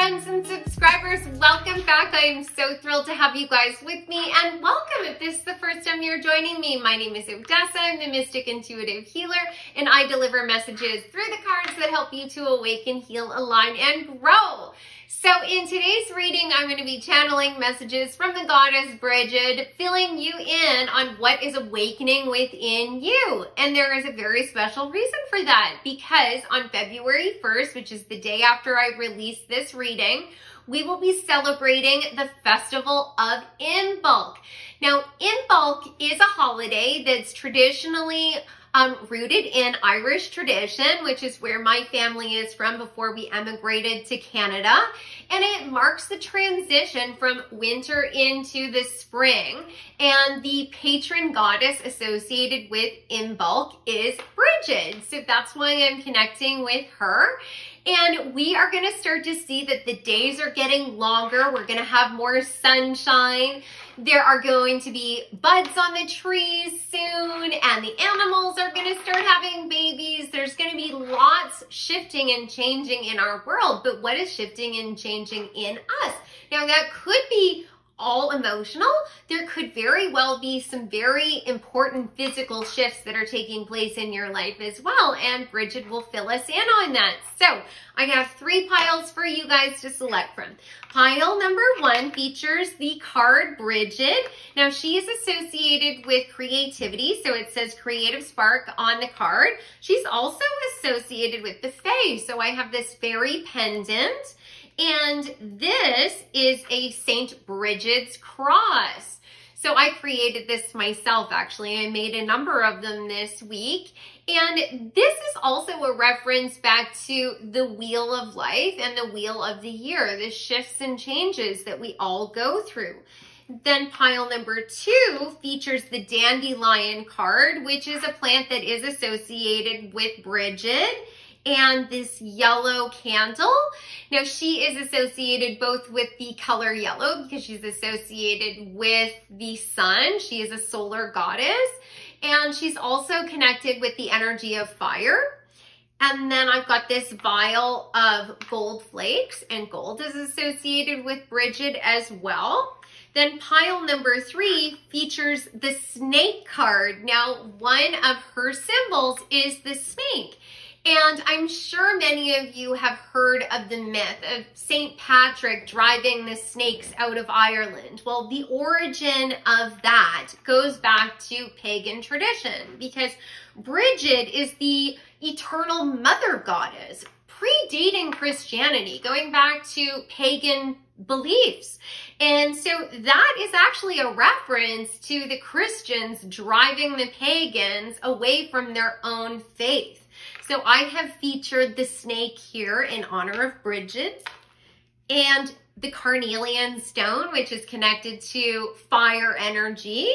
friends and subscribers, welcome back. I am so thrilled to have you guys with me, and welcome if this is the first time you're joining me. My name is Odessa. I'm the Mystic Intuitive Healer, and I deliver messages through the cards that help you to awaken, heal, align, and grow. So in today's reading, I'm going to be channeling messages from the Goddess Brigid, filling you in on what is awakening within you. And there is a very special reason for that, because on February 1st, which is the day after I release this reading, we will be celebrating the Festival of Imbolc. Now, Imbolc is a holiday that's traditionally rooted in Irish tradition, which is where my family is from before we emigrated to Canada. And it marks the transition from winter into the spring. And the patron goddess associated with Imbolc is Brigid. So that's why I'm connecting with her. And we are going to start to see that the days are getting longer. We're going to have more sunshine. There are going to be buds on the trees soon, and the animals are going to start having babies. There's going to be lots shifting and changing in our world, but what is shifting and changing in us? Now, that could be all emotional. There could very well be some very important physical shifts that are taking place in your life as well, and Brigid will fill us in on that. So I have 3 piles for you guys to select from. Pile number 1 features the card Brigid. Now, she is associated with creativity, so it says creative spark on the card. She's also associated with the Fae, so I have this fairy pendant. And this is a Saint Brigid's cross. So I created this myself, actually. I made a number of them this week. And this is also a reference back to the wheel of life and the wheel of the year, the shifts and changes that we all go through. Then pile number 2 features the dandelion card, which is a plant that is associated with Brigid, and this yellow candle. Now, she is associated both with the color yellow because she's associated with the sun. She is a solar goddess, and she's also connected with the energy of fire. And then I've got this vial of gold flakes, and gold is associated with Brigid as well. Then pile number 3 features the snake card. Now, one of her symbols is the snake. And I'm sure many of you have heard of the myth of St. Patrick driving the snakes out of Ireland. Well, the origin of that goes back to pagan tradition, because Brigid is the eternal mother goddess, predating Christianity, going back to pagan beliefs. And so that is actually a reference to the Christians driving the pagans away from their own faith. So I have featured the snake here in honor of Brigid, and the carnelian stone, which is connected to fire energy.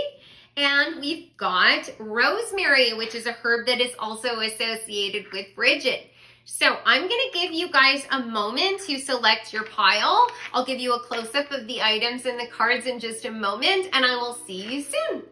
And we've got rosemary, which is a herb that is also associated with Brigid. So I'm going to give you guys a moment to select your pile. I'll give you a close-up of the items and the cards in just a moment, and I will see you soon.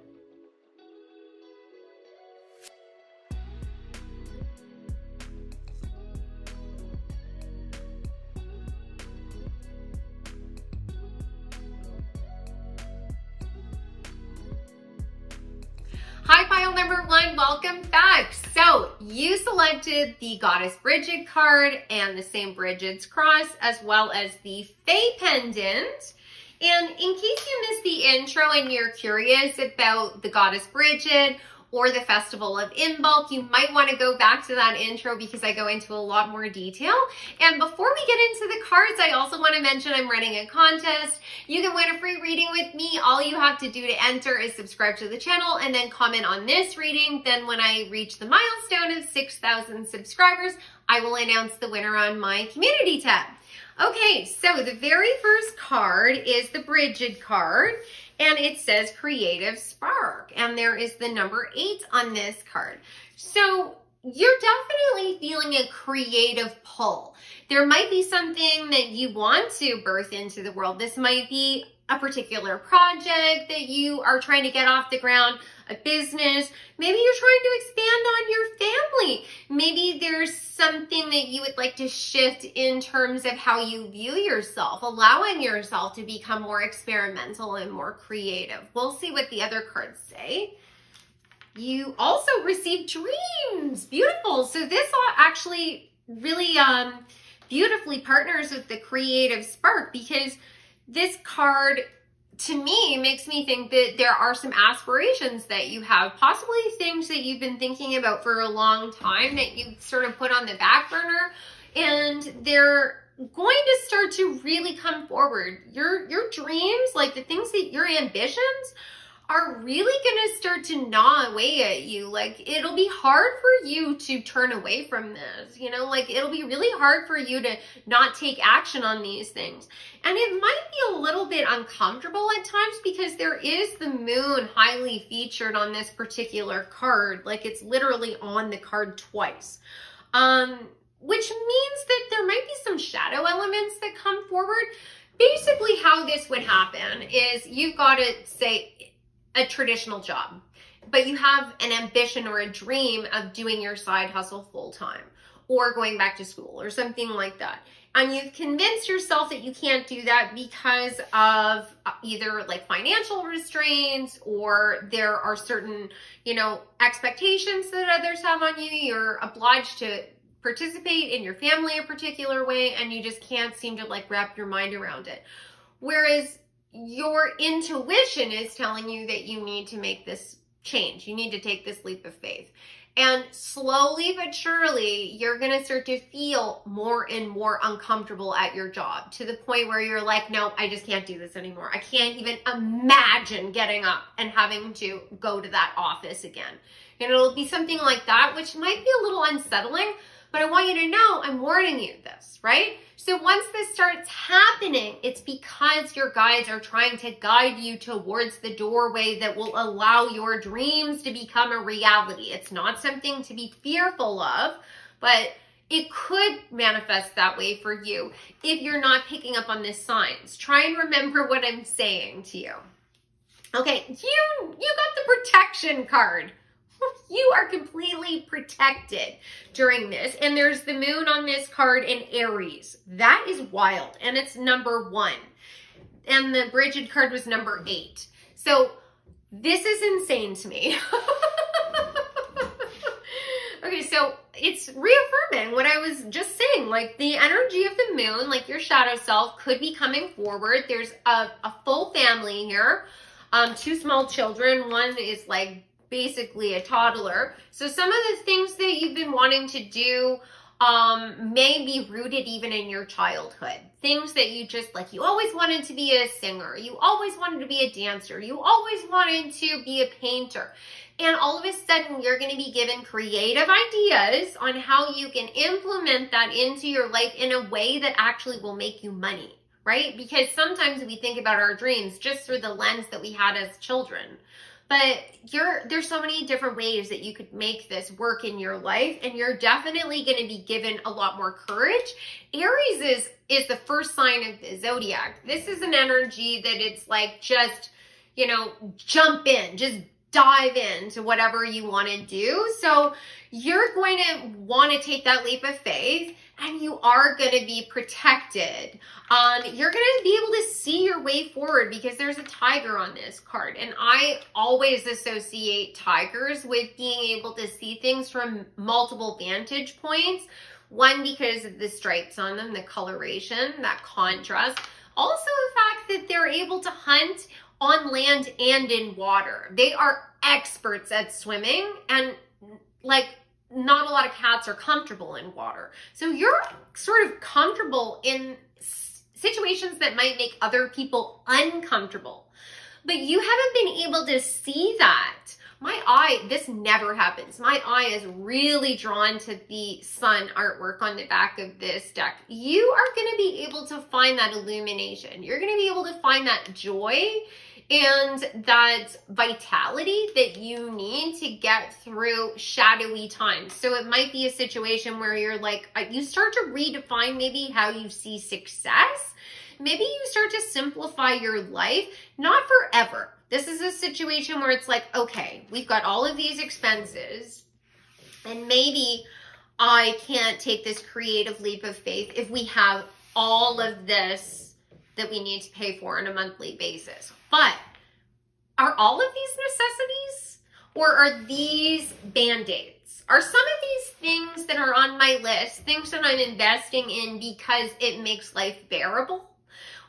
Hi, pile number 1, welcome back. So you selected the Goddess Brigid card and the Saint Brigid's cross, as well as the Fae pendant. And in case you missed the intro and you're curious about the Goddess Brigid or the Festival of Imbolc, you might want to go back to that intro because I go into a lot more detail. And before we get into the cards, I also want to mention I'm running a contest. You can win a free reading with me. All you have to do to enter is subscribe to the channel and then comment on this reading. Then when I reach the milestone of 6,000 subscribers, I will announce the winner on my community tab. Okay, so the very first card is the Brigid card, and it says creative spark, and there is the number 8 on this card. So you're definitely feeling a creative pull. There might be something that you want to birth into the world. This might be a particular project that you are trying to get off the ground, a business. Maybe you're trying to expand on your family. Maybe there's something that you would like to shift in terms of how you view yourself, allowing yourself to become more experimental and more creative. We'll see what the other cards say. You also receive dreams. Beautiful. So this actually really beautifully partners with the creative spark, because this card to me makes me think that there are some aspirations that you have, possibly things that you've been thinking about for a long time that you sort of put on the back burner, and they're going to start to really come forward. Your dreams, like the things that your ambitions are really going to start to gnaw away at you. Like, it'll be hard for you to turn away from this, you know, like it'll be really hard for you to not take action on these things. And it might be a little bit uncomfortable at times, because there is the moon highly featured on this particular card. Like, it's literally on the card twice. Which means that there might be some shadow elements that come forward. Basically, how this would happen is you've got to say a traditional job, but you have an ambition or a dream of doing your side hustle full time, or going back to school or something like that. And you've convinced yourself that you can't do that because of either like financial restraints, or there are certain, you know, expectations that others have on you. You're obliged to participate in your family a particular way, and you just can't seem to like wrap your mind around it. Whereas your intuition is telling you that you need to make this change. You need to take this leap of faith. And slowly but surely, you're going to start to feel more and more uncomfortable at your job, to the point where you're like, no, I just can't do this anymore. I can't even imagine getting up and having to go to that office again. And it'll be something like that, which might be a little unsettling, but I want you to know I'm warning you this, right? So once this starts happening, it's because your guides are trying to guide you towards the doorway that will allow your dreams to become a reality. It's not something to be fearful of, but it could manifest that way for you if you're not picking up on the signs. Try and remember what I'm saying to you. Okay, you got the protection card. You are completely protected during this. And there's the moon on this card in Aries. That is wild. And it's number 1. And the Brigid card was number 8. So this is insane to me. Okay, so it's reaffirming what I was just saying. Like, the energy of the moon, like your shadow self, could be coming forward. There's a full family here. 2 small children. One is like basically a toddler. So some of the things that you've been wanting to do may be rooted even in your childhood. Things that you just like, you always wanted to be a singer. You always wanted to be a dancer. You always wanted to be a painter. And all of a sudden, you're going to be given creative ideas on how you can implement that into your life in a way that actually will make you money, right? Because sometimes we think about our dreams just through the lens that we had as children. But there's so many different ways that you could make this work in your life, and you're definitely going to be given a lot more courage. Aries is the first sign of the zodiac. This is an energy that it's like, just, you know, jump in, just dive into whatever you want to do. So you're going to want to take that leap of faith, and you are going to be protected. You're going to be able to see your way forward, because there's a tiger on this card. And I always associate tigers with being able to see things from multiple vantage points. One, because of the stripes on them, the coloration, that contrast. Also the fact that they're able to hunt on land and in water. They are experts at swimming, and like, not a lot of cats are comfortable in water. So you're sort of comfortable in situations that might make other people uncomfortable. But you haven't been able to see that. My eye, this never happens. My eye is really drawn to the sun artwork on the back of this deck. You are going to be able to find that illumination. You're going to be able to find that joy and that vitality that you need to get through shadowy times. So it might be a situation where you're like, you start to redefine maybe how you see success. maybe you start to simplify your life, not forever. This is a situation where it's like, okay, we've got all of these expenses, and maybe I can't take this creative leap of faith if we have all of this that we need to pay for on a monthly basis. But are all of these necessities, or are these band-aids? Are some of these things that are on my list things that I'm investing in because it makes life bearable?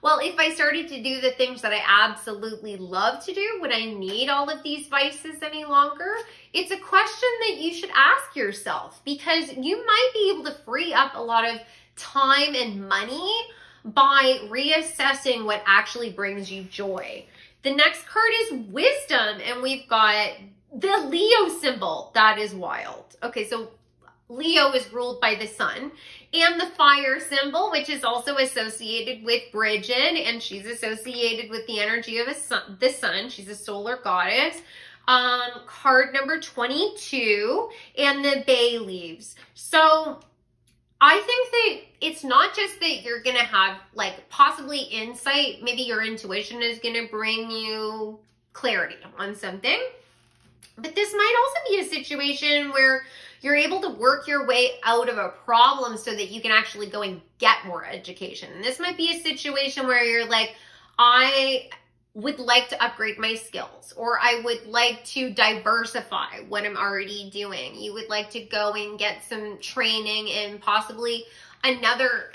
Well, if I started to do the things that I absolutely love to do, would I need all of these vices any longer? It's a question that you should ask yourself, because you might be able to free up a lot of time and money by reassessing what actually brings you joy. The next card is wisdom, and we've got the Leo symbol. That is wild. Okay, so Leo is ruled by the sun, and the fire symbol, which is also associated with Brigid, and she's associated with the energy of the sun. She's a solar goddess. Card number 22, and the bay leaves. So I think that it's not just that you're going to have like possibly insight. Maybe your intuition is going to bring you clarity on something. But this might also be a situation where you're able to work your way out of a problem so that you can actually go and get more education. And this might be a situation where you're like, I would like to upgrade my skills, or I would like to diversify what I'm already doing. You would like to go and get some training in possibly another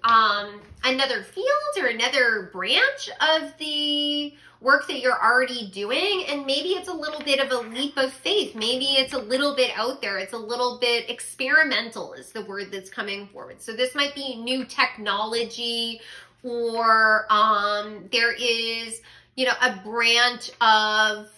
field or another branch of the work that you're already doing. And maybe it's a little bit of a leap of faith. Maybe it's a little bit out there. It's a little bit experimental is the word that's coming forward. So this might be new technology, or there is, you know, a branch of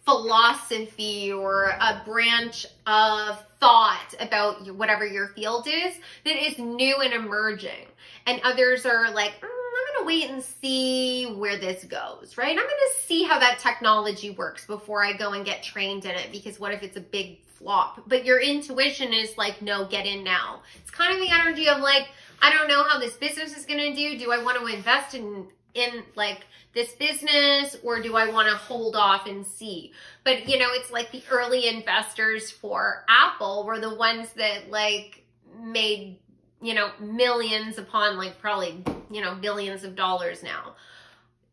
philosophy or a branch of thought about whatever your field is that is new and emerging. And others are like, I'm going to wait and see where this goes, right? I'm going to see how that technology works before I go and get trained in it, because what if it's a big flop? But your intuition is like, no, get in now. It's kind of the energy of like, I don't know how this business is going to do. Do I want to invest in like this business, or do I want to hold off and see? But you know, it's like the early investors for Apple were the ones that like made, you know, millions upon like probably, you know, billions of dollars now.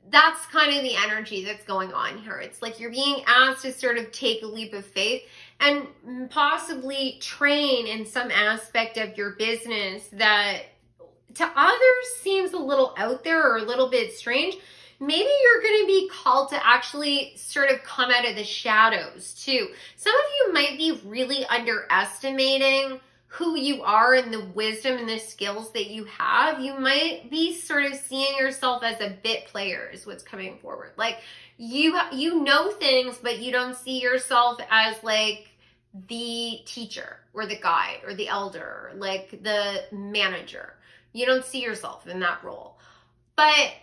That's kind of the energy that's going on here. It's like you're being asked to sort of take a leap of faith and possibly train in some aspect of your business that to others seems a little out there or a little bit strange. Maybe you're going to be called to actually sort of come out of the shadows too. Some of you might be really underestimating who you are and the wisdom and the skills that you have. You might be sort of seeing yourself as a bit player is what's coming forward. Like you know things, but you don't see yourself as like the teacher or the guide or the elder, or like the manager. You don't see yourself in that role. But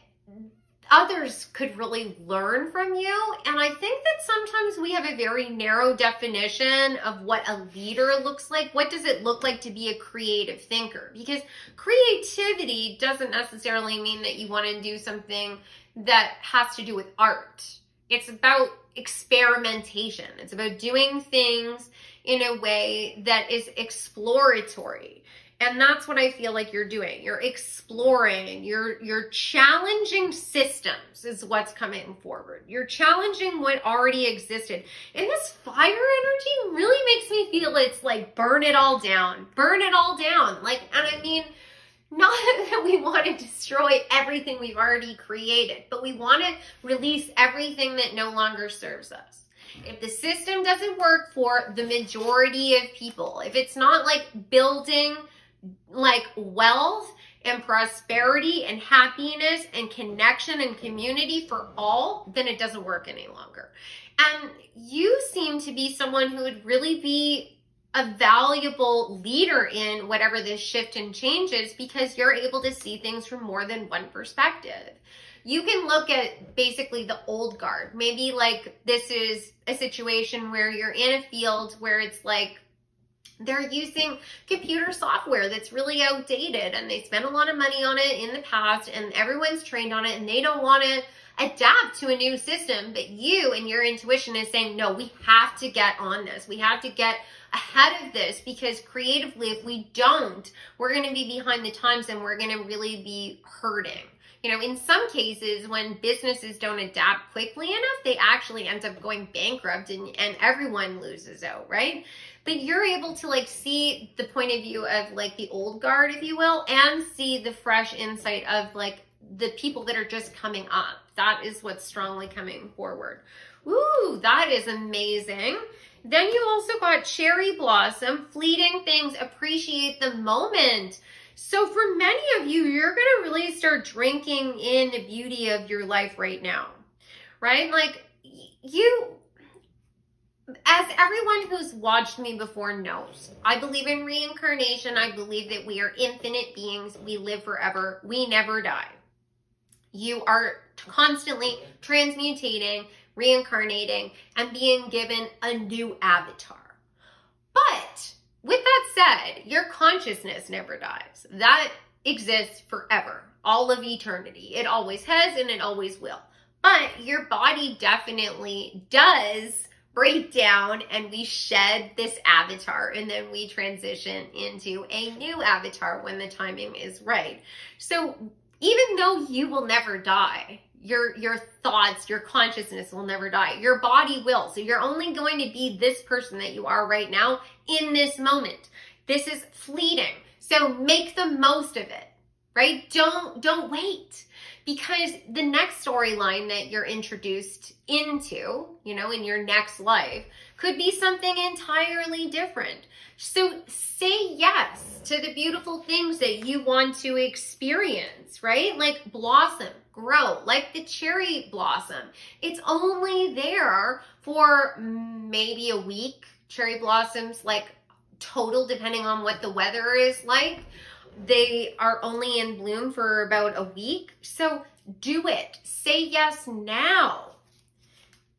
others could really learn from you. And I think that sometimes we have a very narrow definition of what a leader looks like. What does it look like to be a creative thinker? Because creativity doesn't necessarily mean that you want to do something that has to do with art. It's about experimentation. It's about doing things in a way that is exploratory. And that's what I feel like you're doing. You're exploring, you're challenging systems is what's coming forward. You're challenging what already existed. And this fire energy really makes me feel it's like burn it all down. Burn it all down. Like, and I mean, not that we want to destroy everything we've already created, but we want to release everything that no longer serves us. If the system doesn't work for the majority of people, if it's not like building like wealth and prosperity and happiness and connection and community for all, then it doesn't work any longer. And you seem to be someone who would really be a valuable leader in whatever this shift and change is, because you're able to see things from more than one perspective. You can look at basically the old guard. Maybe like this is a situation where you're in a field where it's like They're using computer software that's really outdated, and they spent a lot of money on it in the past, and everyone's trained on it, and they don't want to adapt to a new system. But you and your intuition is saying, no, we have to get on this. We have to get ahead of this, because creatively, if we don't, we're going to be behind the times, and we're going to really be hurting. You know, in some cases, when businesses don't adapt quickly enough, they actually end up going bankrupt, and everyone loses out, right? But you're able to like see the point of view of like the old guard, if you will, and see the fresh insight of like the people that are just coming up. That is what's strongly coming forward. Ooh, that is amazing. Then you also got cherry blossom, fleeting things, appreciate the moment. So for many of you, you're going to really start drinking in the beauty of your life right now, right? Like you, as everyone who's watched me before knows, I believe in reincarnation. I believe that we are infinite beings. We live forever. We never die. You are constantly transmutating, reincarnating, and being given a new avatar. But with that said, your consciousness never dies. That exists forever, all of eternity. It always has, and it always will. But your body definitely does break down, and we shed this avatar, and then we transition into a new avatar when the timing is right. So even though you will never die, your thoughts, your consciousness will never die. Your body will. So you're only going to be this person that you are right now in this moment. This is fleeting. So make the most of it, right? Don't wait. Because the next storyline that you're introduced into, you know, in your next life could be something entirely different. So say yes to the beautiful things that you want to experience, right? Like blossom, grow, like the cherry blossom. It's only there for maybe a week. Cherry blossoms, like total, depending on what the weather is like, they are only in bloom for about a week. So do it. Say yes now.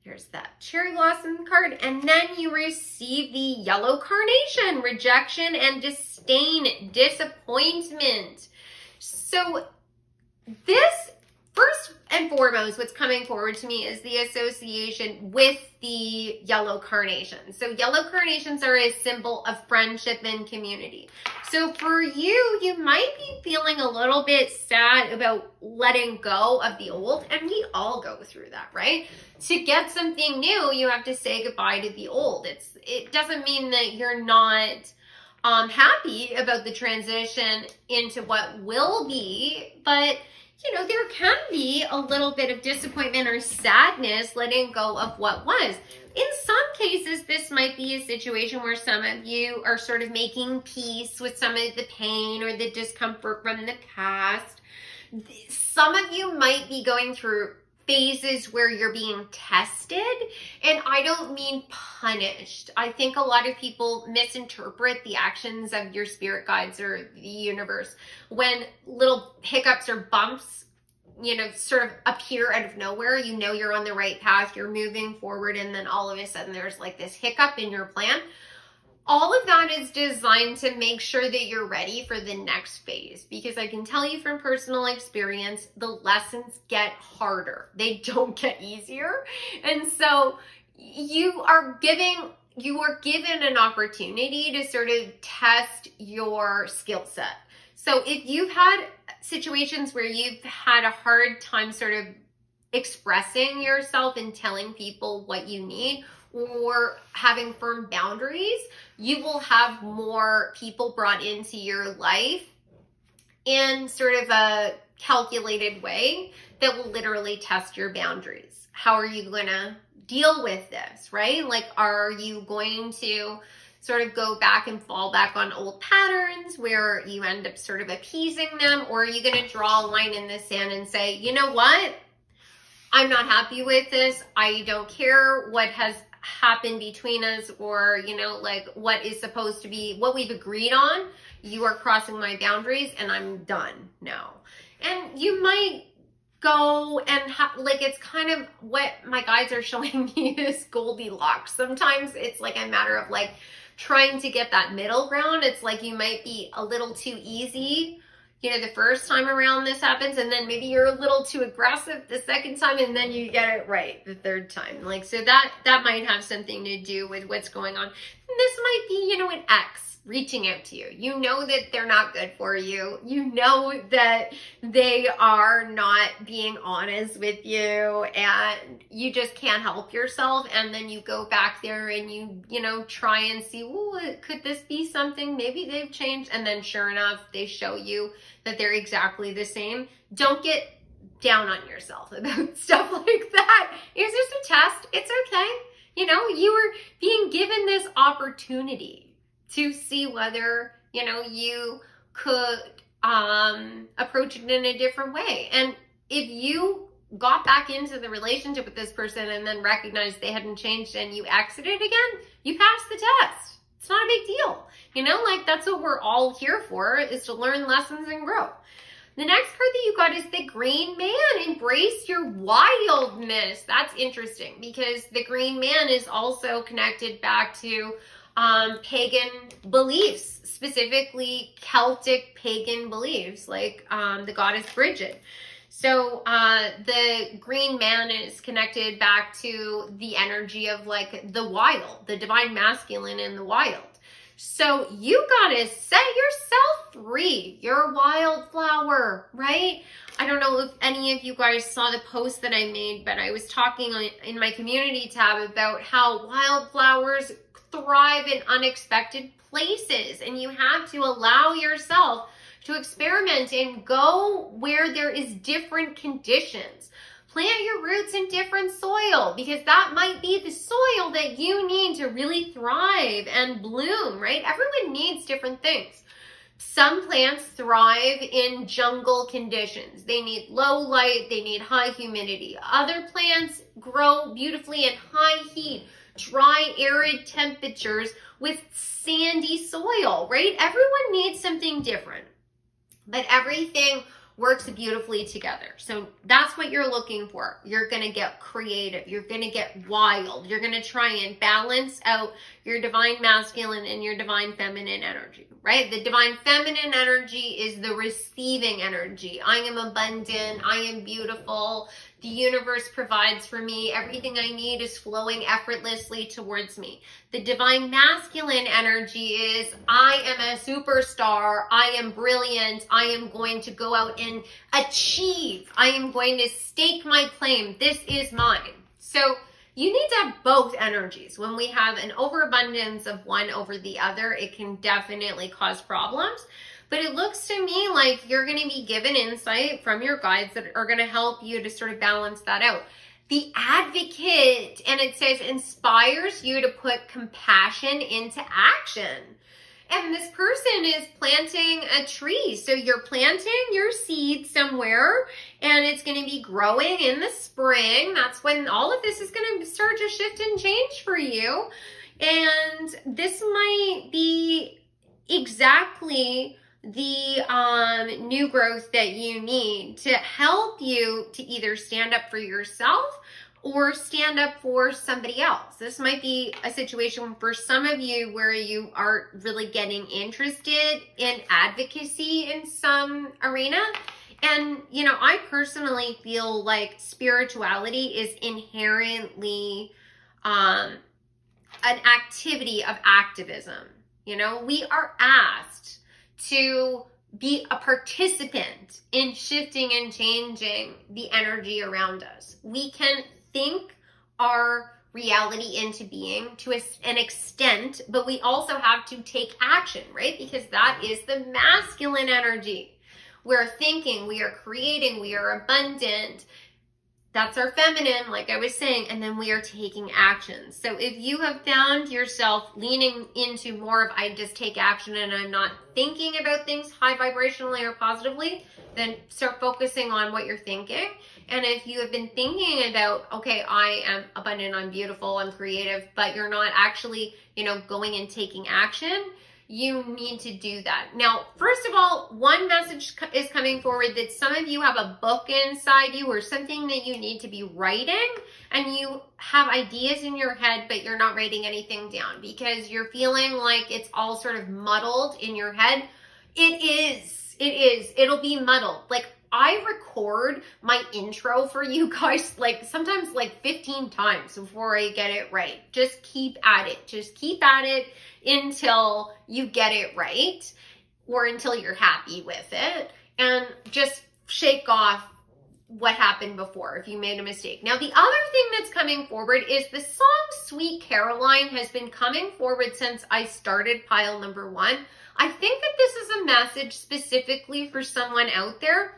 Here's that cherry blossom card. And then you receive the yellow carnation, rejection and disdain, disappointment. So this, first and foremost, what's coming forward to me is the association with the yellow carnation. So yellow carnations are a symbol of friendship and community. So for you, you might be feeling a little bit sad about letting go of the old, and we all go through that, right? To get something new, you have to say goodbye to the old. It doesn't mean that you're not happy about the transition into what will be, but you know, there can be a little bit of disappointment or sadness letting go of what was. In some cases, this might be a situation where some of you are sort of making peace with some of the pain or the discomfort from the past. Some of you might be going through phases where you're being tested, and I don't mean punished. I think a lot of people misinterpret the actions of your spirit guides or the universe when little hiccups or bumps, you know, sort of appear out of nowhere. You know you're on the right path, you're moving forward, and then all of a sudden there's like this hiccup in your plan. All of that is designed to make sure that you're ready for the next phase, because I can tell you from personal experience, the lessons get harder. They don't get easier. And so you are given an opportunity to sort of test your skill set. So if you've had situations where you've had a hard time sort of expressing yourself and telling people what you need, or having firm boundaries, you will have more people brought into your life in sort of a calculated way that will literally test your boundaries. How are you going to deal with this, right? Like, are you going to sort of go back and fall back on old patterns where you end up sort of appeasing them? Or are you going to draw a line in the sand and say, you know what? I'm not happy with this. I don't care what has happened between us, or, you know, like what is supposed to be, what we've agreed on. You are crossing my boundaries and I'm done now. And you might go and like, it's kind of what my guides are showing me is Goldilocks. Sometimes it's like a matter of like trying to get that middle ground. It's like you might be a little too easy, you know, the first time around this happens, and then maybe you're a little too aggressive the second time, and then you get it right the third time. Like, so that might have something to do with what's going on. And this might be, you know, an ex reaching out to you. You know that they're not good for you. You know that they are not being honest with you, and you just can't help yourself. And then you go back there and you know, try and see, well, could this be something? Maybe they've changed. And then sure enough, they show you that they're exactly the same. Don't get down on yourself about stuff like that. It's just a test. It's okay. You know, you were being given this opportunity to see whether, you know, you could approach it in a different way. And if you got back into the relationship with this person and then recognized they hadn't changed and you exited again, you passed the test. It's not a big deal. You know, like, that's what we're all here for, is to learn lessons and grow. The next card that you got is the Green Man. Embrace your wildness. That's interesting because the Green Man is also connected back to pagan beliefs, specifically Celtic pagan beliefs, like the Goddess Brigid. So the Green Man is connected back to the energy of like the wild, the divine masculine in the wild. So you gotta set yourself free. You're a wildflower, right? I don't know if any of you guys saw the post that I made, but I was talking in my community tab about how wildflowers thrive in unexpected places, and you have to allow yourself to experiment and go where there is different conditions. Plant your roots in different soil, because that might be the soil that you need to really thrive and bloom, right? Everyone needs different things. Some plants thrive in jungle conditions. They need low light, they need high humidity. Other plants grow beautifully in high heat, dry, arid temperatures with sandy soil, right? Everyone needs something different, but everything works beautifully together. So that's what you're looking for. You're going to get creative. You're going to get wild. You're going to try and balance out your divine masculine and your divine feminine energy, right? The divine feminine energy is the receiving energy. I am abundant. I am beautiful. The universe provides for me. Everything I need is flowing effortlessly towards me. The divine masculine energy is, I am a superstar. I am brilliant. I am going to go out and achieve. I am going to stake my claim. This is mine. So you need to have both energies. When we have an overabundance of one over the other, it can definitely cause problems. But it looks to me like you're going to be given insight from your guides that are going to help you to sort of balance that out. The Advocate, and it says, inspires you to put compassion into action. And this person is planting a tree. So you're planting your seed somewhere, and it's going to be growing in the spring. That's when all of this is going to start to shift and change for you. And this might be exactly the new growth that you need to help you to either stand up for yourself or stand up for somebody else. This might be a situation for some of you where you are really getting interested in advocacy in some arena. And, you know, I personally feel like spirituality is inherently an activity of activism. You know, we are asked to be a participant in shifting and changing the energy around us. We can think our reality into being to an extent, but we also have to take action, right? Because that is the masculine energy. We're thinking, we are creating, we are abundant. That's our feminine, like I was saying, and then we are taking action. So if you have found yourself leaning into more of, I just take action and I'm not thinking about things high vibrationally or positively, then start focusing on what you're thinking. And if you have been thinking about, okay, I am abundant, I'm beautiful, I'm creative, but you're not actually, you know, going and taking action, you need to do that. Now, first of all, one message is coming forward that some of you have a book inside you or something that you need to be writing, and you have ideas in your head, but you're not writing anything down because you're feeling like it's all sort of muddled in your head. It'll be muddled. Like, I record my intro for you guys like sometimes like 15 times before I get it right. Just keep at it. Just keep at it until you get it right or until you're happy with it, and just shake off what happened before if you made a mistake. Now, the other thing that's coming forward is the song Sweet Caroline has been coming forward since I started pile number 1. I think that this is a message specifically for someone out there.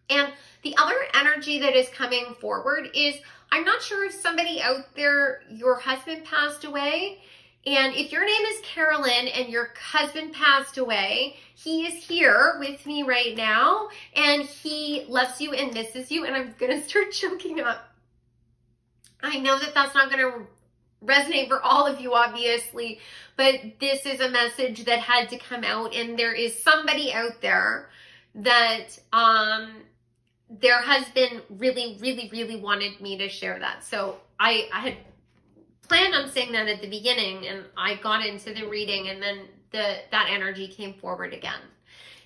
And the other energy that is coming forward is, I'm not sure if somebody out there, your husband passed away. And if your name is Carolyn and your husband passed away, he is here with me right now. And he loves you and misses you. And I'm going to start choking up. I know that that's not going to resonate for all of you, obviously. But this is a message that had to come out. And there is somebody out there that their husband really wanted me to share that. So I had planned on saying that at the beginning, and I got into the reading, and then that energy came forward again.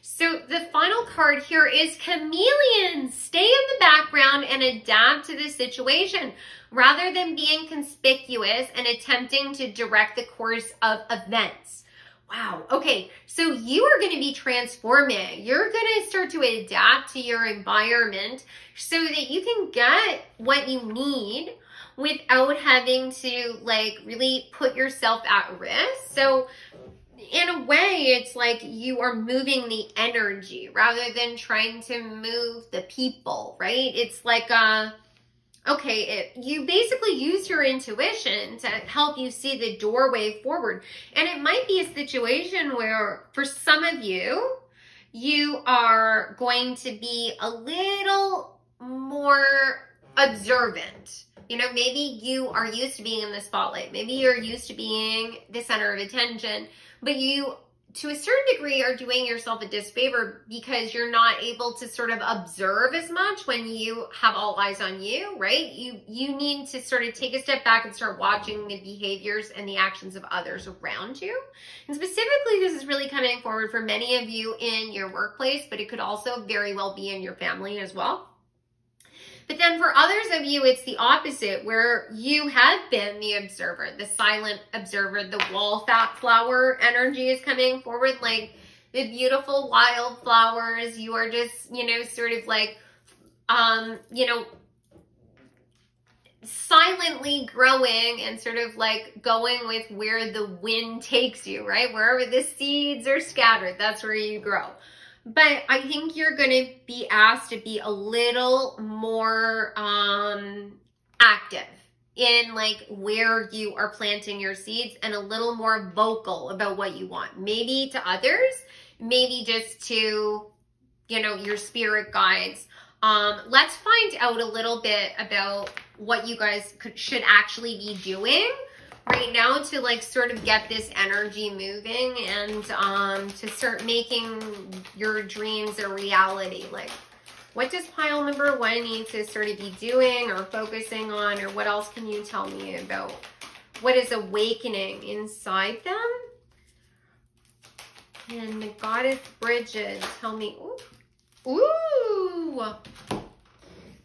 So the final card here is Chameleon. Stay in the background and adapt to the situation rather than being conspicuous and attempting to direct the course of events. Wow. Okay. So you are going to be transforming. You're going to start to adapt to your environment so that you can get what you need without having to like really put yourself at risk. So in a way, it's like you are moving the energy rather than trying to move the people, right? It's like, you basically use your intuition to help you see the doorway forward. And it might be a situation where for some of you, you are going to be a little more observant. You know, maybe you are used to being in the spotlight. Maybe you're used to being the center of attention, but you, to a certain degree, are doing yourself a disfavor because you're not able to sort of observe as much when you have all eyes on you, right? You need to sort of take a step back and start watching the behaviors and the actions of others around you. And specifically, this is really coming forward for many of you in your workplace, but it could also very well be in your family as well. But then for others of you, it's the opposite, where you have been the observer, the silent observer. The wallflower energy is coming forward, like the beautiful wildflowers. You are just, you know, sort of like, silently growing and sort of like going with where the wind takes you, right? Wherever the seeds are scattered, that's where you grow. But I think you're going to be asked to be a little more active in like where you are planting your seeds and a little more vocal about what you want. Maybe to others, maybe just to, you know, your spirit guides. Let's find out a little bit about what you guys should actually be doing right now to like sort of get this energy moving and to start making your dreams a reality. Like, what does pile number 1 need to sort of be doing or focusing on, or what else can you tell me about what is awakening inside them? And the Goddess Brigid, tell me. Ooh.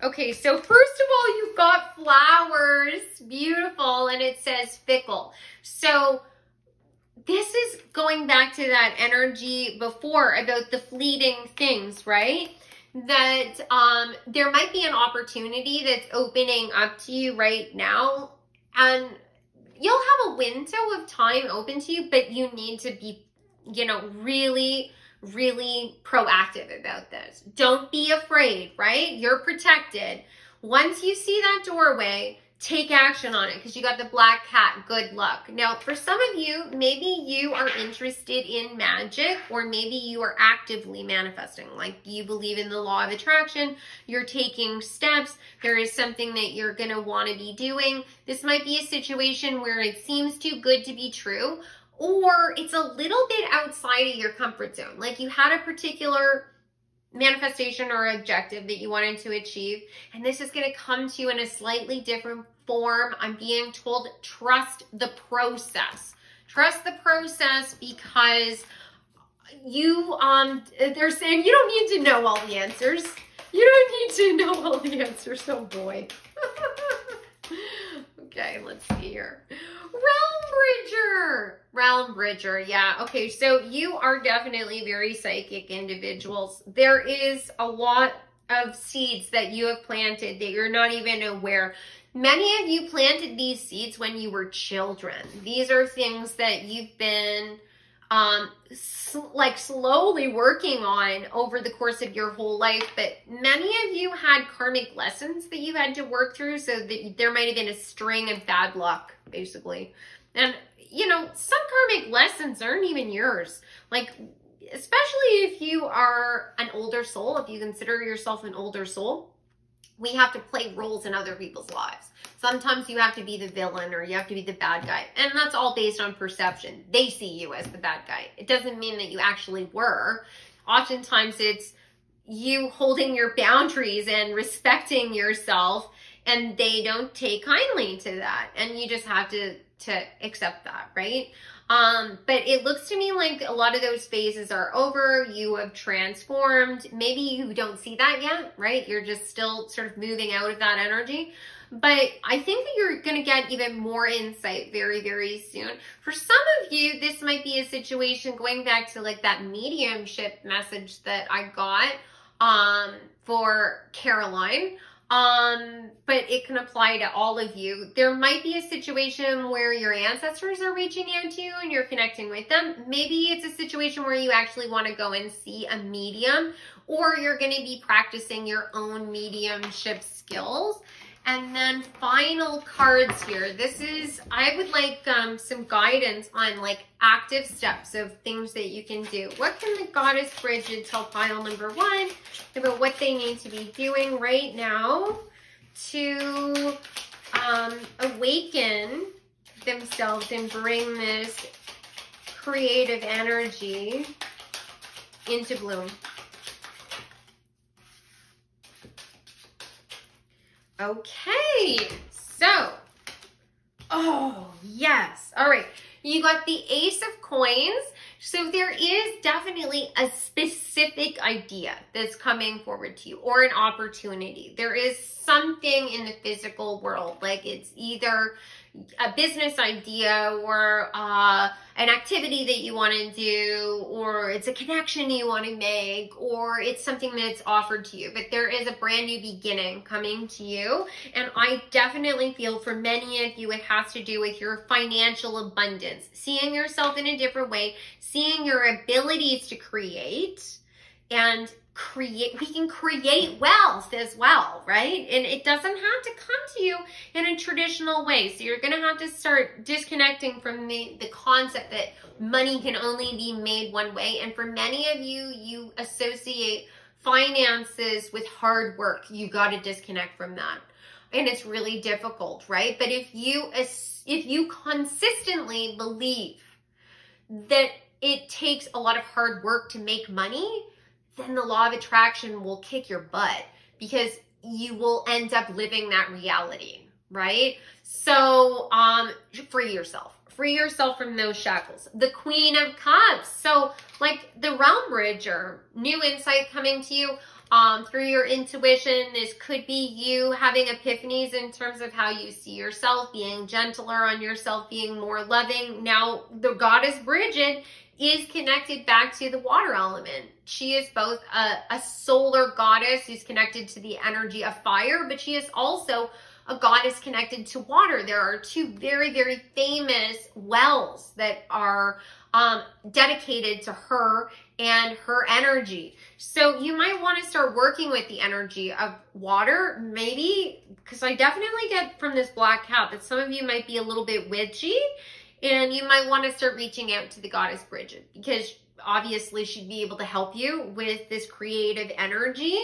Okay, so first of all, you've got flowers, beautiful, and it says fickle. So this is going back to that energy before about the fleeting things, right? That there might be an opportunity that's opening up to you right now, and you'll have a window of time open to you, but you need to be, you know, really proactive about this. Don't be afraid, right? You're protected. Once you see that doorway, take action on it because you got the black cat. Good luck. Now, for some of you, maybe you are interested in magic, or maybe you are actively manifesting. Like you believe in the law of attraction, you're taking steps, there is something that you're going to want to be doing. This might be a situation where it seems too good to be true, or it's a little bit outside of your comfort zone. Like you had a particular manifestation or objective that you wanted to achieve, and this is going to come to you in a slightly different form. I'm being told, trust the process. Trust the process, because they're saying you don't need to know all the answers. You don't need to know all the answers. Oh boy. Okay, let's see here. Realm Bridger. Yeah. Okay. So you are definitely very psychic individuals. There is a lot of seeds that you have planted that you're not even aware. Many of you planted these seeds when you were children. These are things that you've been like slowly working on over the course of your whole life, but many of you had karmic lessons that you had to work through, so that there might have been a string of bad luck, basically. And you know, some karmic lessons aren't even yours. Like, especially if you are an older soul, if you consider yourself an older soul, we have to play roles in other people's lives. Sometimes you have to be the villain, or you have to be the bad guy. And that's all based on perception. They see you as the bad guy. It doesn't mean that you actually were. Oftentimes it's you holding your boundaries and respecting yourself, and they don't take kindly to that. And you just have to accept that, right? But it looks to me like a lot of those phases are over. You have transformed. Maybe you don't see that yet, right? You're just still sort of moving out of that energy. But I think that you're going to get even more insight very, very soon. For some of you, this might be a situation, going back to like that mediumship message that I got for Caroline. But it can apply to all of you. There might be a situation where your ancestors are reaching out to you and you're connecting with them. Maybe it's a situation where you actually want to go and see a medium, or you're going to be practicing your own mediumship skills. And then final cards here. This is, I would like some guidance on like active steps of things that you can do. What can the Goddess Brigid tell pile number 1 about what they need to be doing right now to awaken themselves and bring this creative energy into bloom? Okay, so, oh, yes. All right, you got the Ace of Coins. So there is definitely a specific idea that's coming forward to you, or an opportunity. There is something in the physical world, like it's either a business idea, or an activity that you want to do, or it's a connection you want to make, or it's something that's offered to you. But there is a brand new beginning coming to you. And I definitely feel for many of you, it has to do with your financial abundance, seeing yourself in a different way, seeing your abilities to create, and we can create wealth as well, right? And it doesn't have to come to you in a traditional way. So you're going to have to start disconnecting from the concept that money can only be made one way. And for many of you, you associate finances with hard work. You got to disconnect from that. And it's really difficult, right? But if you consistently believe that it takes a lot of hard work to make money, then the law of attraction will kick your butt, because you will end up living that reality, right? So free yourself from those shackles. The Queen of Cups. So like the Realm Bridger, new insight coming to you through your intuition. This could be you having epiphanies in terms of how you see yourself, being gentler on yourself, being more loving. Now the Goddess Brigid is connected back to the water element. She is both a solar goddess who's connected to the energy of fire, but she is also a goddess connected to water. There are two very, very famous wells that are dedicated to her and her energy. So you might want to start working with the energy of water, maybe, because I definitely get from this black cat that some of you might be a little bit witchy. And you might want to start reaching out to the Goddess Brigid, because obviously she'd be able to help you with this creative energy.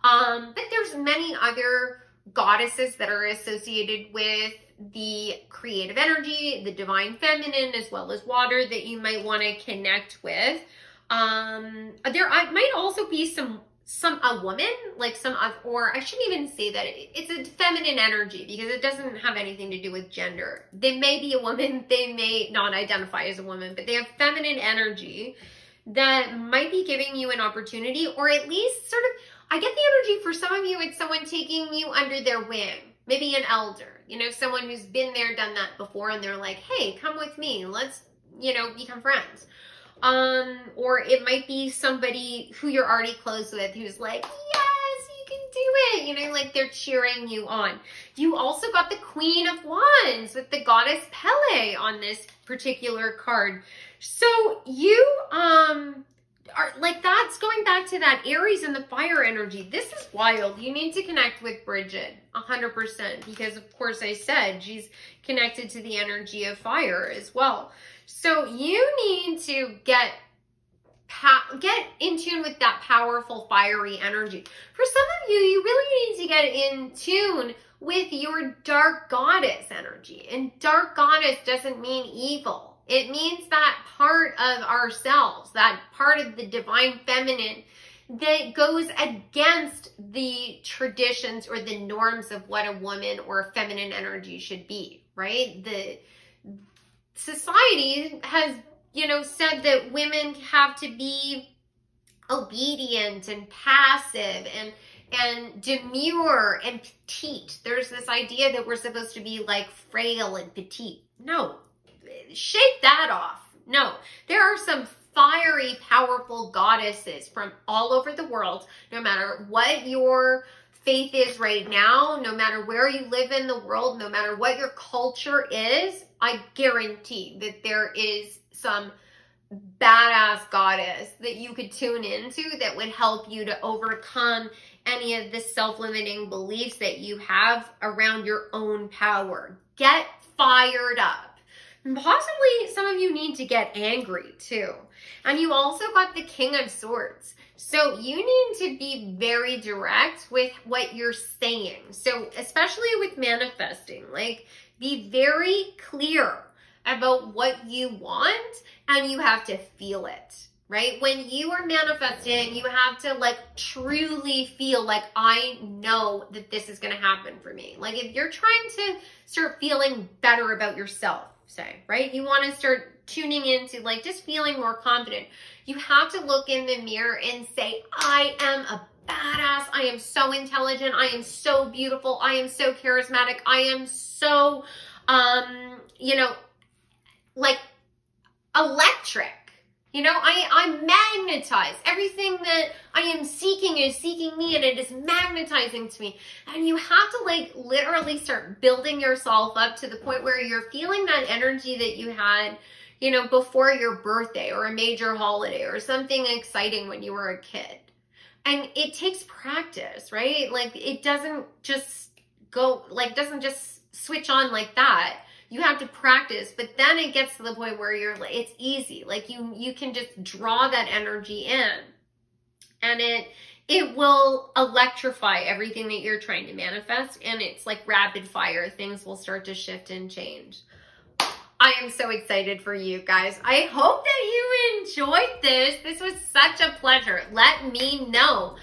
But there's many other goddesses that are associated with the creative energy, the divine feminine, as well as water that you might want to connect with. There might also be a woman, like or I shouldn't even say that. It's a feminine energy because it doesn't have anything to do with gender. They may be a woman, they may not identify as a woman, but they have feminine energy that might be giving you an opportunity, or at least sort of, I get the energy for some of you, it's someone taking you under their wing, maybe an elder, you know, someone who's been there, done that before, and they're like, hey, come with me, let's, you know, become friends. Or it might be somebody who you're already close with who's like, yes, you can do it. You know, like they're cheering you on. You also got the Queen of Wands with the Goddess Pele on this particular card. So you, are like, that's going back to that Aries and the fire energy. This is wild. You need to connect with Brigid 100% because of course I said she's connected to the energy of fire as well. So you need to get in tune with that powerful fiery energy. For some of you, you really need to get in tune with your dark goddess energy. And dark goddess doesn't mean evil. It means that part of ourselves, that part of the divine feminine that goes against the traditions or the norms of what a woman or a feminine energy should be, right? The society has, you know, said that women have to be obedient and passive and demure and petite. There's this idea that we're supposed to be like frail and petite. No, shake that off. No, there are some fiery, powerful goddesses from all over the world, no matter what your faith is right now, no matter where you live in the world, no matter what your culture is, I guarantee that there is some badass goddess that you could tune into that would help you to overcome any of the self-limiting beliefs that you have around your own power. Get fired up. Possibly some of you need to get angry too. And you also got the King of Swords. So you need to be very direct with what you're saying. So especially with manifesting, like be very clear about what you want and you have to feel it, right? When you are manifesting, you have to like truly feel like, I know that this is going to happen for me. Like if you're trying to start feeling better about yourself, say, right? You want to start tuning into like just feeling more confident. You have to look in the mirror and say, I am a badass. I am so intelligent. I am so beautiful. I am so charismatic. I am so, you know, like electric. You know, I magnetize. Everything that I am seeking is seeking me and it is magnetizing to me. And you have to like literally start building yourself up to the point where you're feeling that energy that you had, you know, before your birthday or a major holiday or something exciting when you were a kid. And it takes practice, right? Like it doesn't just go, like doesn't just switch on like that. You have to practice, but then it gets to the point where you're like, it's easy. Like you can just draw that energy in and it will electrify everything that you're trying to manifest. And it's like rapid fire. Things will start to shift and change. I am so excited for you guys. I hope that you enjoyed this. This was such a pleasure. Let me know.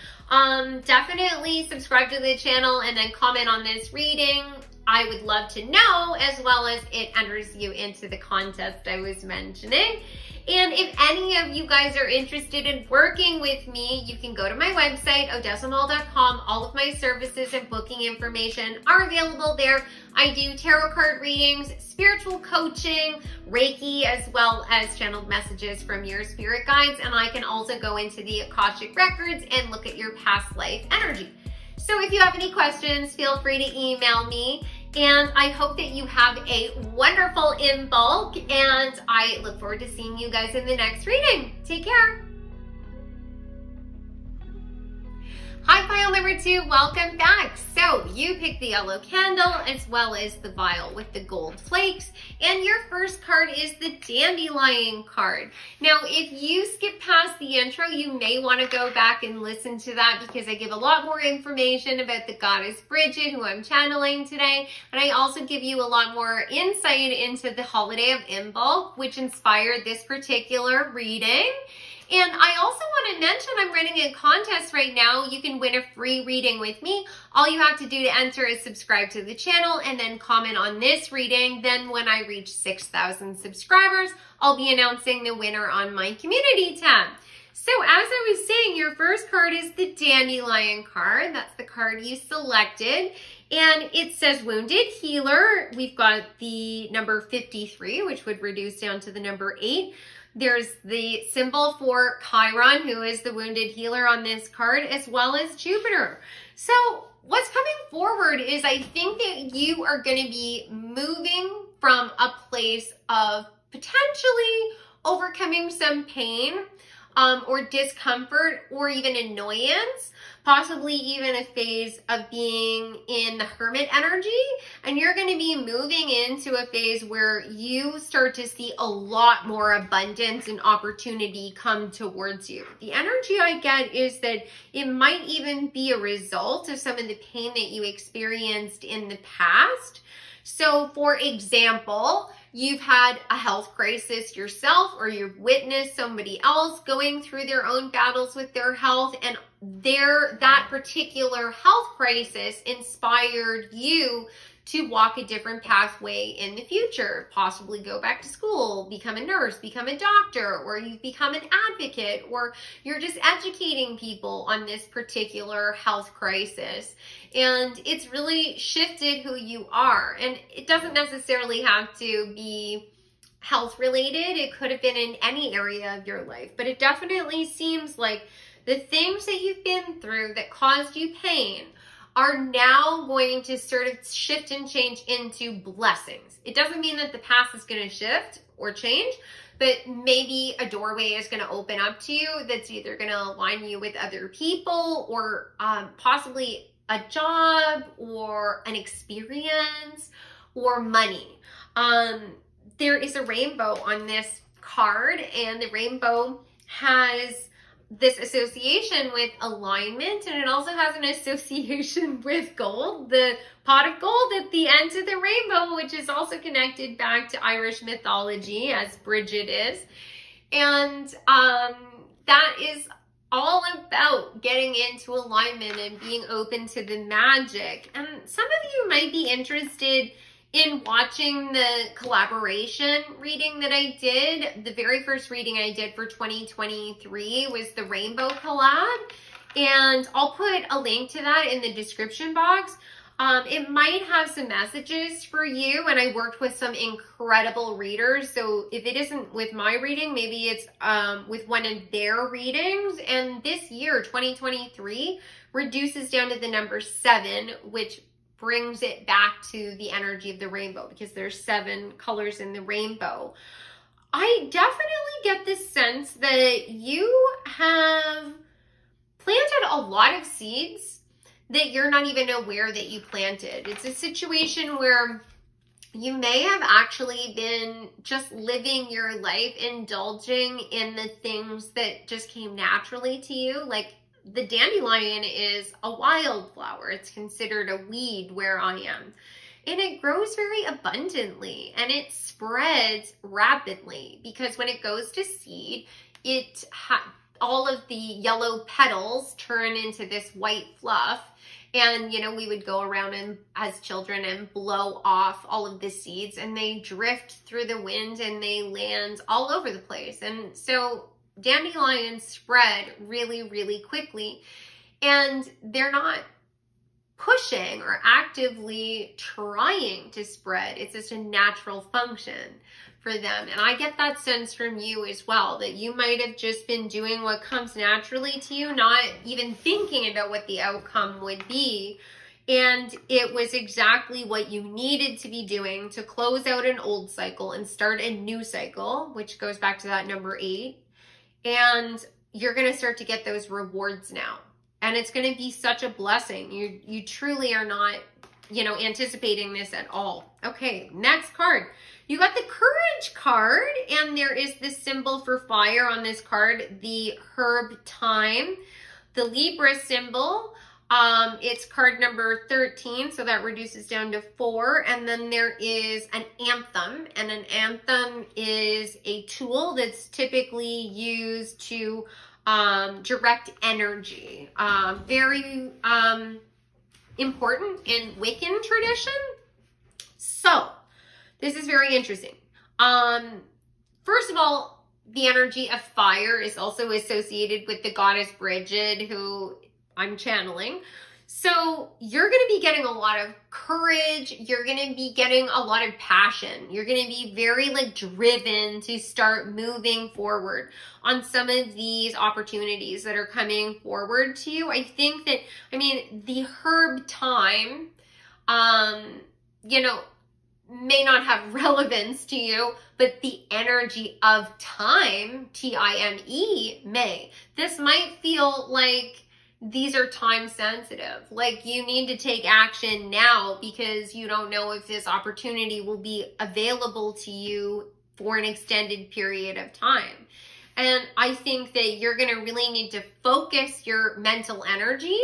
Definitely subscribe to the channel and then comment on this reading. I would love to know, as well as it enters you into the contest I was mentioning. And if any of you guys are interested in working with me, you can go to my website, odessamall.com. All of my services and booking information are available there. I do tarot card readings, spiritual coaching, Reiki, as well as channeled messages from your spirit guides. And I can also go into the Akashic records and look at your past life energy. So if you have any questions, feel free to email me. And I hope that you have a wonderful Imbolc. And I look forward to seeing you guys in the next reading. Take care. Hi, file number 2, welcome back. So you picked the yellow candle as well as the vial with the gold flakes, and your first card is the dandelion card. Now, if you skip past the intro, you may want to go back and listen to that because I give a lot more information about the Goddess Brigid, who I'm channeling today, and I also give you a lot more insight into the holiday of Imbolc, which inspired this particular reading. And I also want to mention I'm running a contest right now. You can win a free reading with me. All you have to do to enter is subscribe to the channel and then comment on this reading. Then when I reach 6,000 subscribers, I'll be announcing the winner on my community tab. So as I was saying, your first card is the dandelion card. That's the card you selected. And it says Wounded Healer. We've got the number 53, which would reduce down to the number 8. There's the symbol for Chiron, who is the wounded healer on this card, as well as Jupiter. So what's coming forward is I think that you are going to be moving from a place of potentially overcoming some pain or discomfort or even annoyance, possibly even a phase of being in the hermit energy, and you're going to be moving into a phase where you start to see a lot more abundance and opportunity come towards you. The energy I get is that it might even be a result of some of the pain that you experienced in the past. So for example, you've had a health crisis yourself, or you've witnessed somebody else going through their own battles with their health, and that particular health crisis inspired you to walk a different pathway in the future, possibly go back to school, become a nurse, become a doctor, or you've become an advocate, or you're just educating people on this particular health crisis. And it's really shifted who you are. And it doesn't necessarily have to be health related. It could have been in any area of your life, but it definitely seems like the things that you've been through that caused you pain are now going to sort of shift and change into blessings. It doesn't mean that the past is going to shift or change, but maybe a doorway is going to open up to you that's either going to align you with other people or possibly a job or an experience or money. There is a rainbow on this card, and the rainbow has this association with alignment, and it also has an association with gold, the pot of gold at the end of the rainbow, which is also connected back to Irish mythology, as Brigid is. And that is all about getting into alignment and being open to the magic. And some of you might be interested in watching the collaboration reading that I did. The very first reading I did for 2023 was the Rainbow Collab, and I'll put a link to that in the description box. It might have some messages for you, and I worked with some incredible readers, so if it isn't with my reading, maybe it's with one of their readings. And this year, 2023, reduces down to the number 7, which brings it back to the energy of the rainbow, because there's 7 colors in the rainbow. I definitely get this sense that you have planted a lot of seeds that you're not even aware that you planted. It's a situation where you may have actually been just living your life, indulging in the things that just came naturally to you. Like, the dandelion is a wildflower. It's considered a weed where I am. And it grows very abundantly, and it spreads rapidly, because when it goes to seed, all of the yellow petals turn into this white fluff. And, you know, we would go around and as children and blow off all of the seeds, and they drift through the wind and they land all over the place. And so dandelions spread really, really quickly, and they're not pushing or actively trying to spread. It's just a natural function for them. And I get that sense from you as well, that you might have just been doing what comes naturally to you, not even thinking about what the outcome would be. And it was exactly what you needed to be doing to close out an old cycle and start a new cycle, which goes back to that number 8. And you're going to start to get those rewards now. And it's going to be such a blessing. You truly are not, you know, anticipating this at all. Okay, next card. You got the Courage card, and there is this symbol for fire on this card, the herb thyme. The Libra symbol, it's card number 13, so that reduces down to 4. And then there is an anthem, and an anthem is a tool that's typically used to direct energy. Very important in Wiccan tradition. So, this is very interesting. First of all, the energy of fire is also associated with the Goddess Brigid, who I'm channeling. So you're going to be getting a lot of courage. You're going to be getting a lot of passion. You're going to be very like driven to start moving forward on some of these opportunities that are coming forward to you. I think that, I mean, the herb thyme, you know, may not have relevance to you, but the energy of time, T-I-M-E, may. This might feel like these are time sensitive. Like you need to take action now because you don't know if this opportunity will be available to you for an extended period of time. And I think that you're going to really need to focus your mental energy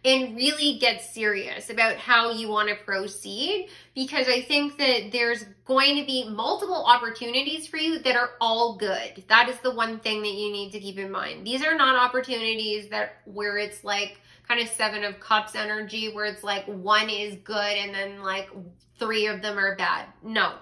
and really get serious about how you want to proceed, because I think that there's going to be multiple opportunities for you that are all good. That is the one thing that you need to keep in mind. These are not opportunities that where it's like kind of 7 of Cups energy, where it's like 1 is good and then like 3 of them are bad. No.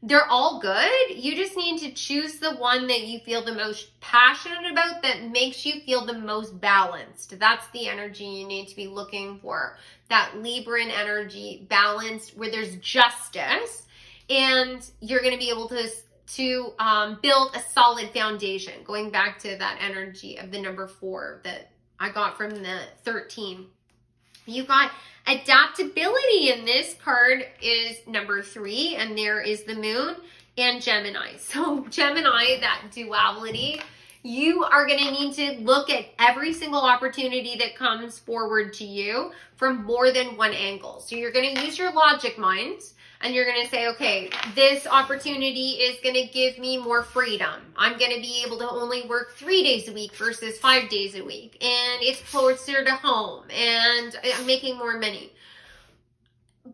They're all good. You just need to choose the one that you feel the most passionate about, that makes you feel the most balanced. That's the energy you need to be looking for. That Libran energy, balanced, where there's justice, and you're going to be able to build a solid foundation. Going back to that energy of the number 4 that I got from the 13. You got adaptability, and this card is number 3, and there is the moon and Gemini. So Gemini, that duality, you are going to need to look at every single opportunity that comes forward to you from more than one angle. So you're going to use your logic mind, and you're going to say, okay, this opportunity is going to give me more freedom. I'm going to be able to only work 3 days a week versus 5 days a week. And it's closer to home. And I'm making more money.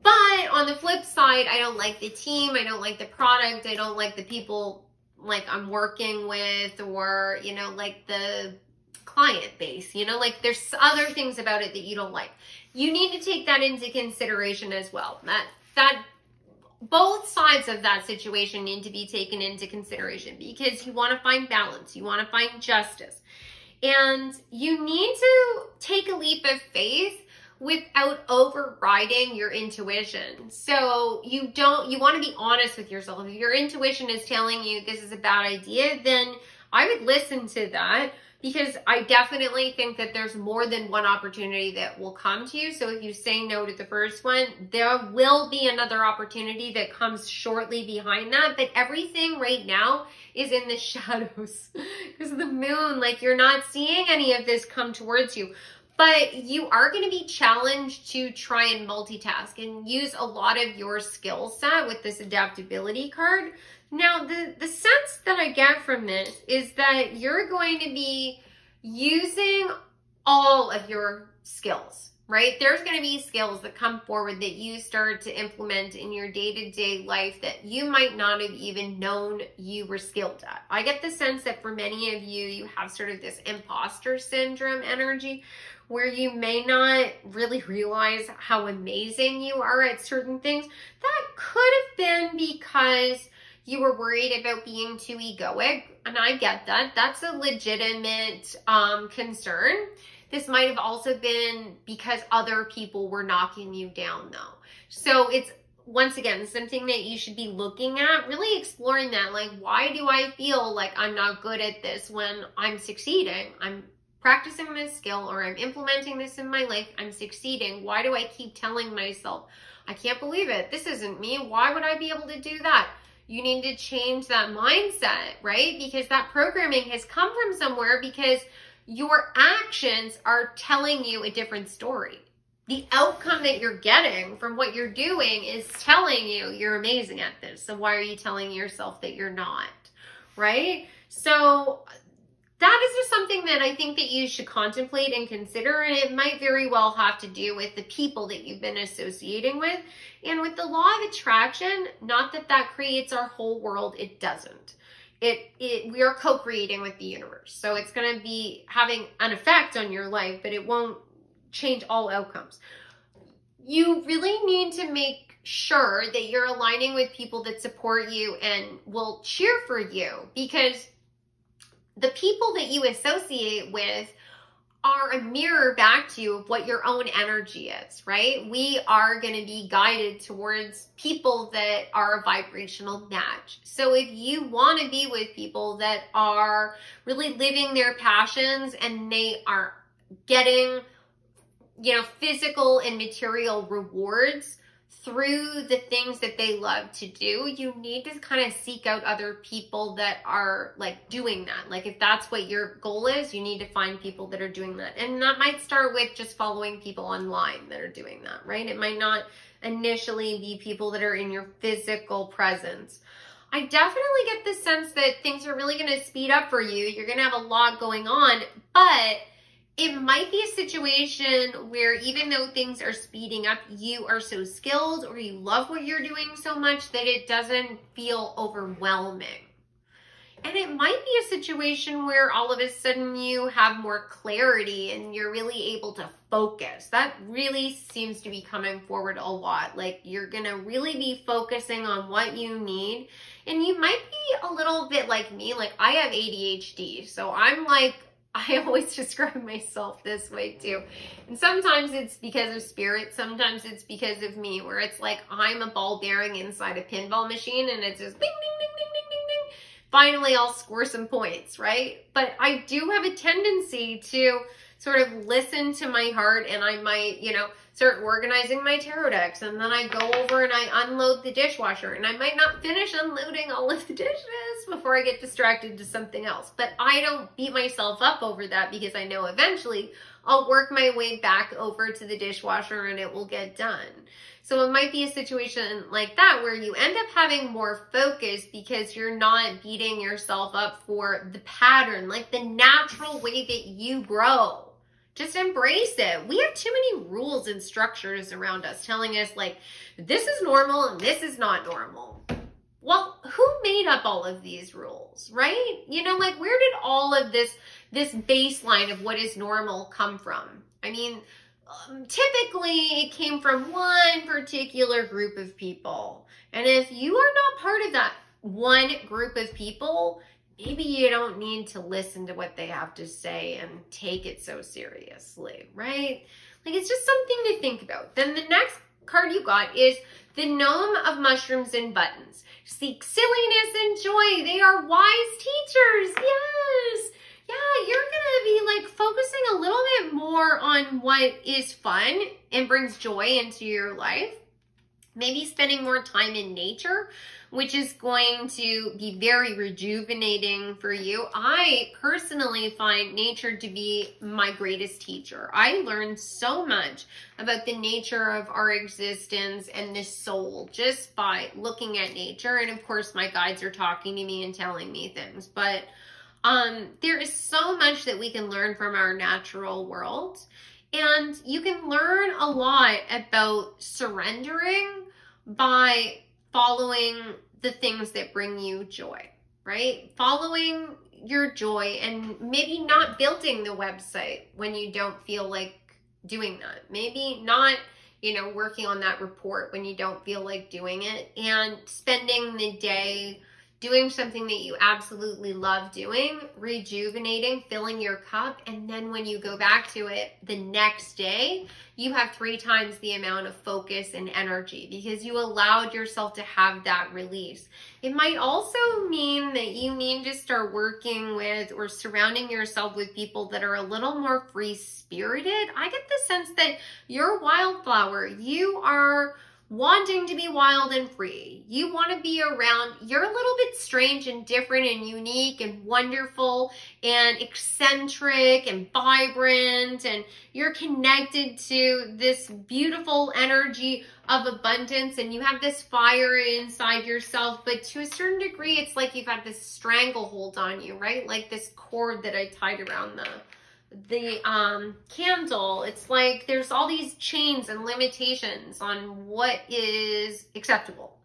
But on the flip side, I don't like the team. I don't like the product. I don't like the people like I'm working with, or, you know, like the client base, you know, like there's other things about it that you don't like. You need to take that into consideration as well. That both sides of that situation need to be taken into consideration, because you want to find balance. You want to find justice. And you need to take a leap of faith without overriding your intuition. So you want to be honest with yourself. If your intuition is telling you this is a bad idea, then I would listen to that, because I definitely think that there's more than one opportunity that will come to you. So if you say no to the first one, there will be another opportunity that comes shortly behind that. But everything right now is in the shadows because of the moon. Like, you're not seeing any of this come towards you. But you are going to be challenged to try and multitask and use a lot of your skill set with this adaptability card. Now, the sense that I get from this is that you're going to be using all of your skills, right? There's going to be skills that come forward that you start to implement in your day-to-day life that you might not have even known you were skilled at. I get the sense that for many of you, you have sort of this imposter syndrome energy, where you may not really realize how amazing you are at certain things. That could have been because you were worried about being too egoic, and I get that. That's a legitimate concern. This might have also been because other people were knocking you down, though. So it's, once again, something that you should be looking at, really exploring that. Like, why do I feel like I'm not good at this when I'm succeeding? I'm practicing this skill, or I'm implementing this in my life, I'm succeeding. Why do I keep telling myself, I can't believe it, this isn't me, why would I be able to do that? You need to change that mindset, right? Because that programming has come from somewhere, because your actions are telling you a different story. The outcome that you're getting from what you're doing is telling you you're amazing at this. So why are you telling yourself that you're not, right? So that is just something that I think that you should contemplate and consider, and it might very well have to do with the people that you've been associating with. And with the law of attraction, not that that creates our whole world, it doesn't. We are co-creating with the universe. So it's going to be having an effect on your life, but it won't change all outcomes. You really need to make sure that you're aligning with people that support you and will cheer for you, because the people that you associate with are a mirror back to you of what your own energy is, right? We are going to be guided towards people that are a vibrational match. So if you want to be with people that are really living their passions and they are getting, physical and material rewards through the things that they love to do, you need to kind of seek out other people that are like doing that. Like if that's what your goal is, you need to find people that are doing that. And that might start with just following people online that are doing that, right? It might not initially be people that are in your physical presence. I definitely get the sense that things are really going to speed up for you. You're going to have a lot going on, but it might be a situation where even though things are speeding up, you are so skilled or you love what you're doing so much that it doesn't feel overwhelming. And it might be a situation where all of a sudden you have more clarity and you're really able to focus. That really seems to be coming forward a lot. Like you're going to really be focusing on what you need. And you might be a little bit like me. Like I have ADHD. So I always describe myself this way too. And sometimes it's because of spirit. Sometimes it's because of me, where it's like I'm a ball bearing inside a pinball machine and it's just ding, ding, ding, ding, ding, ding, ding. Finally, I'll score some points, right? But I do have a tendency to sort of listen to my heart, and I might, start organizing my tarot decks, and then I go over and I unload the dishwasher, and I might not finish unloading all of the dishes before I get distracted to something else. But I don't beat myself up over that, because I know eventually I'll work my way back over to the dishwasher and it will get done. So it might be a situation like that where you end up having more focus because you're not beating yourself up for the pattern, like the natural way that you grow. Just embrace it. We have too many rules and structures around us telling us like, this is normal and this is not normal. Well, who made up all of these rules, right? Where did all of this baseline of what is normal come from? I mean, typically it came from one particular group of people. And if you are not part of that one group of people, maybe you don't need to listen to what they have to say and take it so seriously, right? Like, it's just something to think about. Then the next card you got is the Gnome of Mushrooms and Buttons. Seek silliness and joy. They are wise teachers. Yes. Yeah, you're going to be focusing a little bit more on what is fun and brings joy into your life. Maybe spending more time in nature, which is going to be very rejuvenating for you. I personally find nature to be my greatest teacher. I learned so much about the nature of our existence and the soul just by looking at nature. And of course, my guides are talking to me and telling me things. But there is so much that we can learn from our natural world. And you can learn a lot about surrendering by following the things that bring you joy, right? Following your joy and maybe not building the website when you don't feel like doing that. Maybe not, working on that report when you don't feel like doing it, and spending the day doing something that you absolutely love doing, rejuvenating, filling your cup, and then when you go back to it the next day, you have 3 times the amount of focus and energy because you allowed yourself to have that release. It might also mean that you need to start working with or surrounding yourself with people that are a little more free-spirited. I get the sense that you're wildflower. You are wanting to be wild and free. You want to be around, you're a little bit strange and different and unique and wonderful and eccentric and vibrant, and you're connected to this beautiful energy of abundance, and you have this fire inside yourself, but to a certain degree, it's like you've had this stranglehold on you, right? Like this cord that I tied around the candle. It's like there's all these chains and limitations on what is acceptable,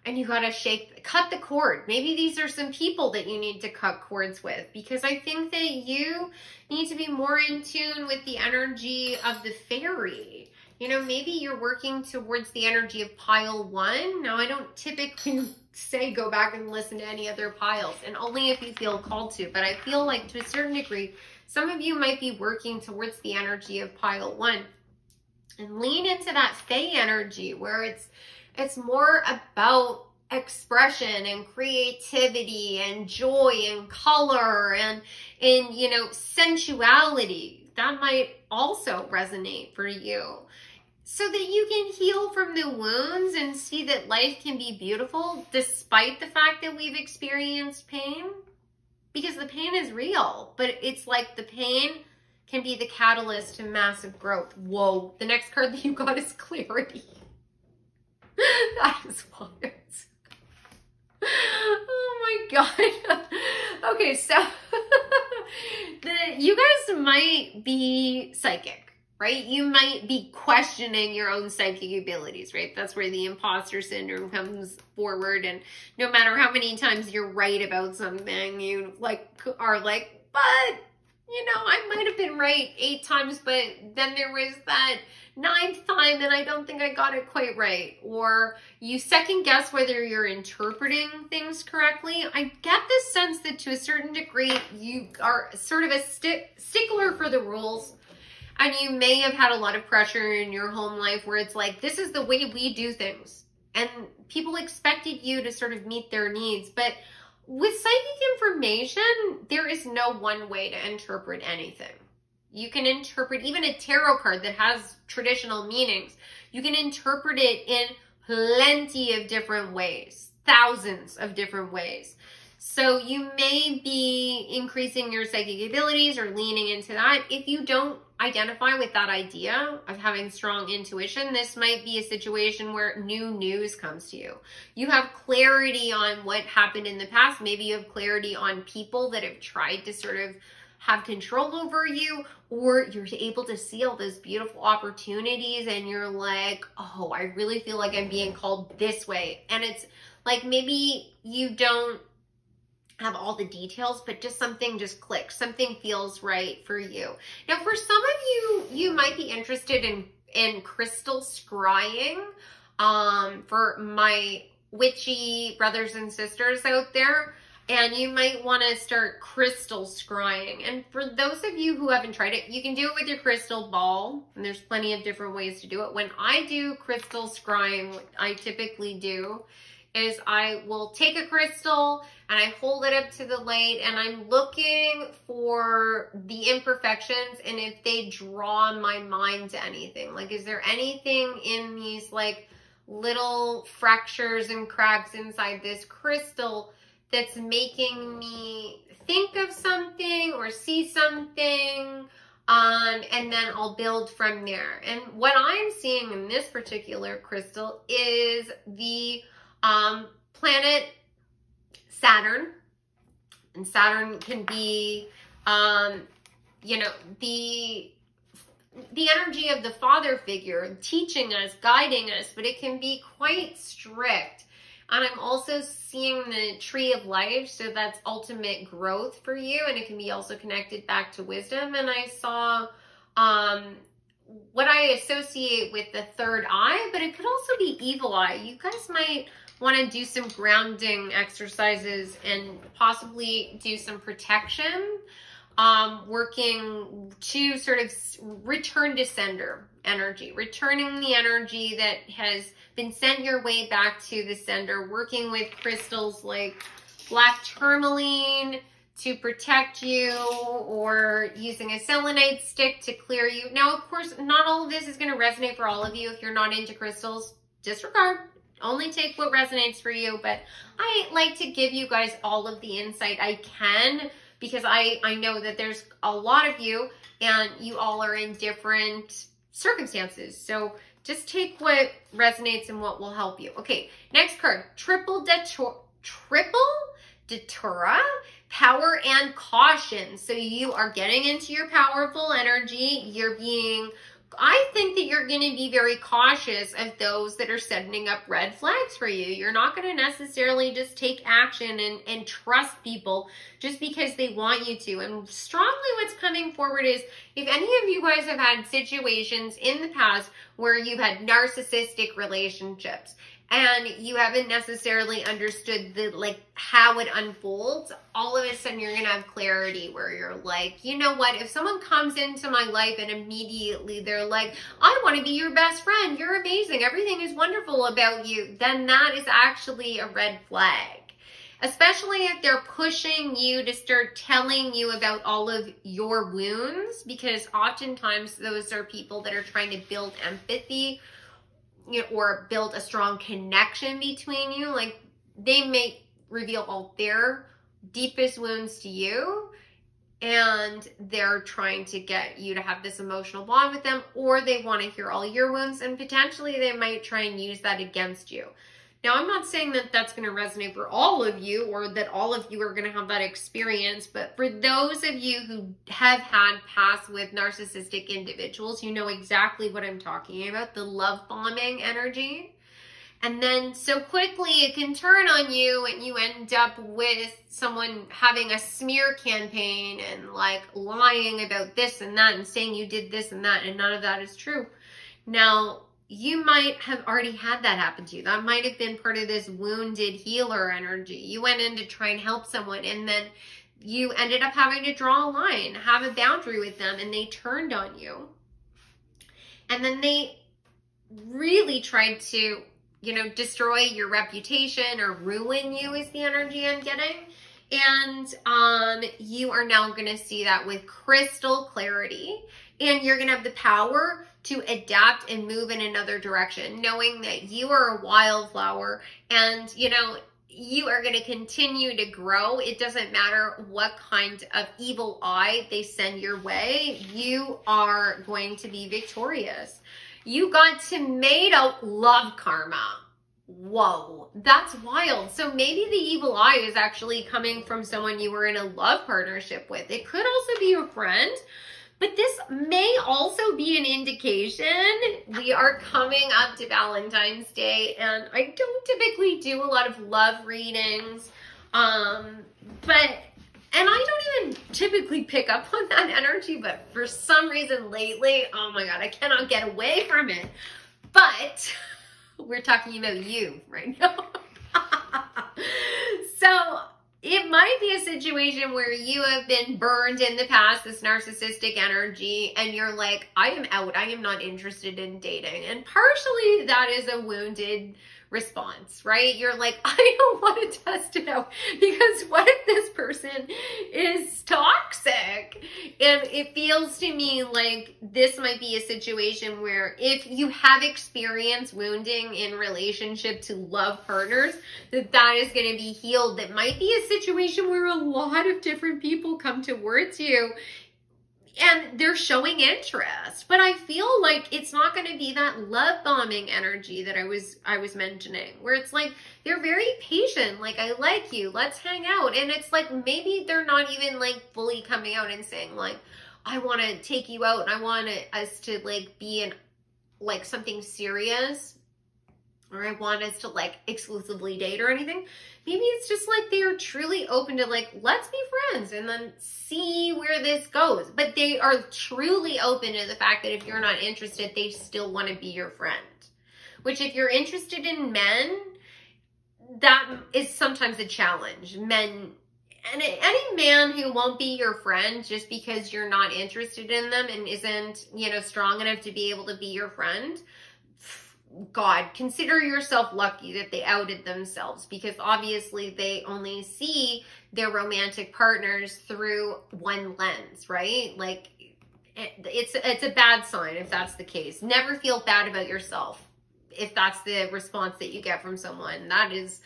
and you gotta cut the cord. Maybe these are some people that you need to cut cords with, because I think that you need to be more in tune with the energy of the fairy. You know, maybe you're working towards the energy of pile 1. Now, I don't typically say go back and listen to any other piles, and only if you feel called to, but I feel like to a certain degree, some of you might be working towards the energy of pile 1, and lean into that Fae energy where it's more about expression and creativity and joy and color and you know, sensuality. That might also resonate for you, so that you can heal from the wounds and see that life can be beautiful despite the fact that we've experienced pain. Because the pain is real, but it's like the pain can be the catalyst to massive growth. Whoa, the next card that you got is clarity. That is wild. Oh my God. Okay, so you guys might be psychic, right? You might be questioning your own psychic abilities, right? That's where the imposter syndrome comes forward. And no matter how many times you're right about something, you are like, but you know, I might have been right 8 times, but then there was that 9th time and I don't think I got it quite right. Or you second guess whether you're interpreting things correctly. I get this sense that to a certain degree, you are sort of a stickler for the rules. And you may have had a lot of pressure in your home life where it's like, this is the way we do things. And people expected you to sort of meet their needs. But with psychic information, there is no one way to interpret anything. You can interpret even a tarot card that has traditional meanings. You can interpret it in plenty of different ways, thousands of different ways. So you may be increasing your psychic abilities or leaning into that. If you don't identify with that idea of having strong intuition, this might be a situation where new news comes to you. You have clarity on what happened in the past. Maybe you have clarity on people that have tried to sort of have control over you, or you're able to see all those beautiful opportunities and you're like, oh, I really feel like I'm being called this way. And it's like, maybe you don't have all the details, but just something just clicks. Something feels right for you. Now, for some of you, you might be interested in crystal scrying. For my witchy brothers and sisters out there, and you might want to start crystal scrying. And for those of you who haven't tried it, you can do it with your crystal ball, and there's plenty of different ways to do it. When I do crystal scrying, what I typically do is I will take a crystal and I hold it up to the light, and I'm looking for the imperfections and if they draw my mind to anything. Like, is there anything in these like little fractures and cracks inside this crystal that's making me think of something or see something? And then I'll build from there. And what I'm seeing in this particular crystal is the planet Saturn. And Saturn can be, you know, the energy of the father figure teaching us, guiding us, but it can be quite strict. And I'm also seeing the tree of life, so that's ultimate growth for you, and it can be also connected back to wisdom. And I saw what I associate with the third eye, but it could also be evil eye. You guys might want to do some grounding exercises and possibly do some protection, working to sort of return to sender energy, returning the energy that has been sent your way back to the sender, working with crystals like black tourmaline to protect you, or using a selenite stick to clear you. Now, of course, not all of this is going to resonate for all of you if you're not into crystals. disregard. Only take what resonates for you. But I like to give you guys all of the insight I can, because I know that there's a lot of you and you all are in different circumstances. So just take what resonates and what will help you. Okay, next card, Triple Datura, power and caution. So you are getting into your powerful energy. I think that you're going to be very cautious of those that are setting up red flags for you. You're not going to necessarily just take action and trust people just because they want you to. And strongly what's coming forward is, if any of you guys have had situations in the past where you've had narcissistic relationships, and you haven't necessarily understood how it unfolds, all of a sudden you're going to have clarity where you're like, you know what, if someone comes into my life and immediately they're like, I want to be your best friend, you're amazing, everything is wonderful about you, then that is actually a red flag. Especially if they're pushing you to start telling you about all of your wounds, because oftentimes those are people that are trying to build empathy, or build a strong connection between you. Like, they may reveal all their deepest wounds to you, and they're trying to get you to have this emotional bond with them, or they want to hear all your wounds, and potentially they might try and use that against you. Now, I'm not saying that that's going to resonate for all of you, or that all of you are going to have that experience, but for those of you who have had past with narcissistic individuals, you know exactly what I'm talking about, the love bombing energy. And then so quickly it can turn on you, and you end up with someone having a smear campaign and like lying about this and that and saying you did this and that, and none of that is true. Now, you might have already had that happen to you. That might have been part of this wounded healer energy. You went in to try and help someone, and then you ended up having to draw a line, have a boundary with them, and they turned on you. And then they really tried to, destroy your reputation or ruin you is the energy I'm getting. And you are now going to see that with crystal clarity, and you're going to have the power to adapt and move in another direction, knowing that you are a wildflower, and you are going to continue to grow. It doesn't matter what kind of evil eye they send your way, you are going to be victorious. You got to made out love karma. Whoa, that's wild. So maybe the evil eye is actually coming from someone you were in a love partnership with. It could also be a friend, but this may also be an indication. We are coming up to Valentine's Day, and I don't typically do a lot of love readings, and I don't even typically pick up on that energy, but for some reason lately, oh my God, I cannot get away from it. But we're talking about you right now. So it might be a situation where you have been burned in the past, this narcissistic energy, and you're like, I am out. I am not interested in dating. And partially that is a wounded response, right? You're like, I don't want to test it out, because what if this person is toxic? And it feels to me like this might be a situation where if you have experienced wounding in relationship to love partners, that is going to be healed. That might be a situation where a lot of different people come towards you and they're showing interest, but I feel like it's not going to be that love bombing energy that I was mentioning, where it's like they're very patient, like, I like you, let's hang out. And it's like maybe they're not even like fully coming out and saying like, I want to take you out and I want us to like be in like something serious, or I want us to like exclusively date or anything. Maybe it's just like they are truly open to like, let's be friends and then see where this goes. But they are truly open to the fact that if you're not interested, they still want to be your friend. Which, if you're interested in men, that is sometimes a challenge. Men, and any man who won't be your friend just because you're not interested in them and isn't, strong enough to be able to be your friend, God, consider yourself lucky that they outed themselves, because obviously they only see their romantic partners through one lens, right? Like, it's a bad sign if that's the case. Never feel bad about yourself. if that's the response that you get from someone, that is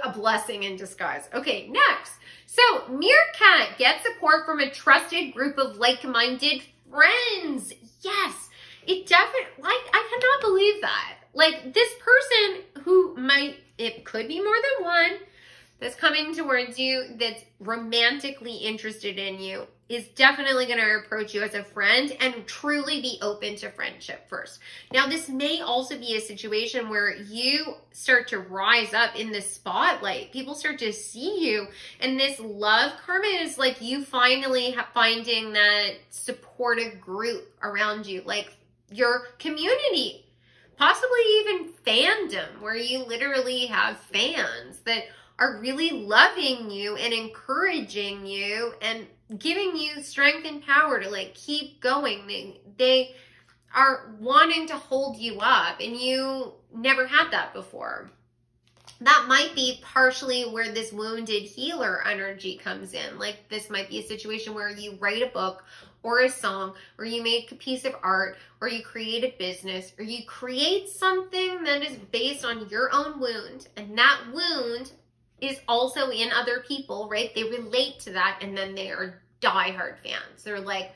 a blessing in disguise. Okay, next. So Meerkat, get support from a trusted group of like-minded friends. Yes, it definitely, like, I cannot believe that. Like, this person who it could be more than one, that's coming towards you, that's romantically interested in you, is definitely going to approach you as a friend and truly be open to friendship first. Now, this may also be a situation where you start to rise up in the spotlight. People start to see you, and this love karma is like you finally finding that supportive group around you, like your community, possibly even fandom, where you literally have fans that are really loving you and encouraging you and giving you strength and power to like keep going. They are wanting to hold you up, and you never had that before. That might be partially where this wounded healer energy comes in. Like, this might be a situation where you write a book or a song, or you make a piece of art, or you create a business, or you create something that is based on your own wound, and that wound is also in other people, right? They relate to that, and then they are diehard fans. They're like,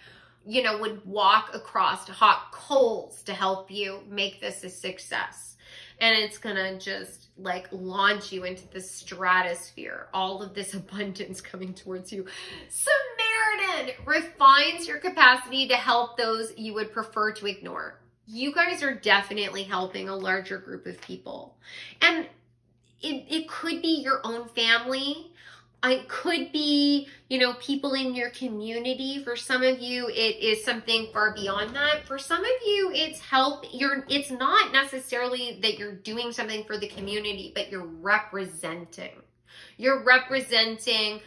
you know, would walk across hot coals to help you make this a success. And it's gonna just like launch you into the stratosphere. All of this abundance coming towards you. Samaritan refines your capacity to help those you would prefer to ignore. You guys are definitely helping a larger group of people. And it could be your own family. It could be, you know, people in your community. For some of you, it is something far beyond that. For some of you, it's help. It's not necessarily that you're doing something for the community, but you're representing. You're representing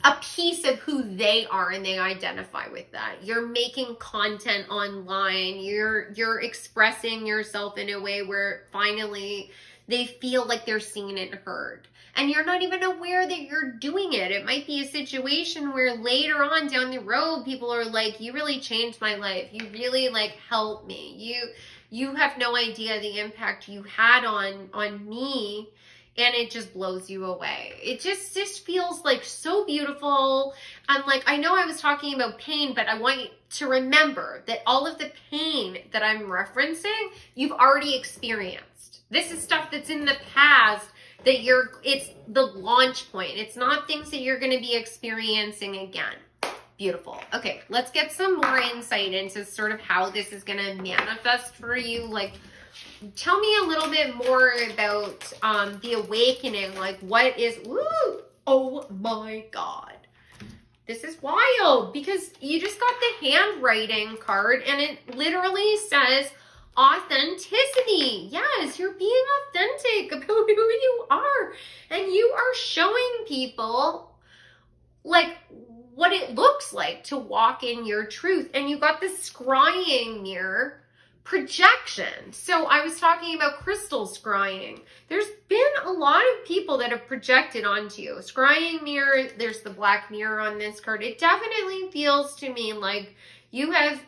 a piece of who they are, and they identify with that. You're making content online. You're expressing yourself in a way where finally they feel like they're seen and heard. And you're not even aware that you're doing it. It might be a situation where later on down the road, people are like, you really changed my life. You really like helped me. You have no idea the impact you had on me. And it just blows you away. It just feels like so beautiful. I'm like, I know I was talking about pain, but I want you to remember that all of the pain that I'm referencing, you've already experienced. This is stuff that's in the past that it's the launch point. It's not things that you're going to be experiencing again. Beautiful. Okay, let's get some more insight into sort of how this is going to manifest for you. Like, tell me a little bit more about the awakening. Like, what is, woo, oh my God. This is wild, because you just got the handwriting card, and it literally says authenticity. Yes, you're being authentic about who you are, and you are showing people like what it looks like to walk in your truth. And you got the scrying mirror projection. So I was talking about crystal scrying. There's been a lot of people that have projected onto you. Scrying mirror, there's the black mirror on this card. It definitely feels to me like you have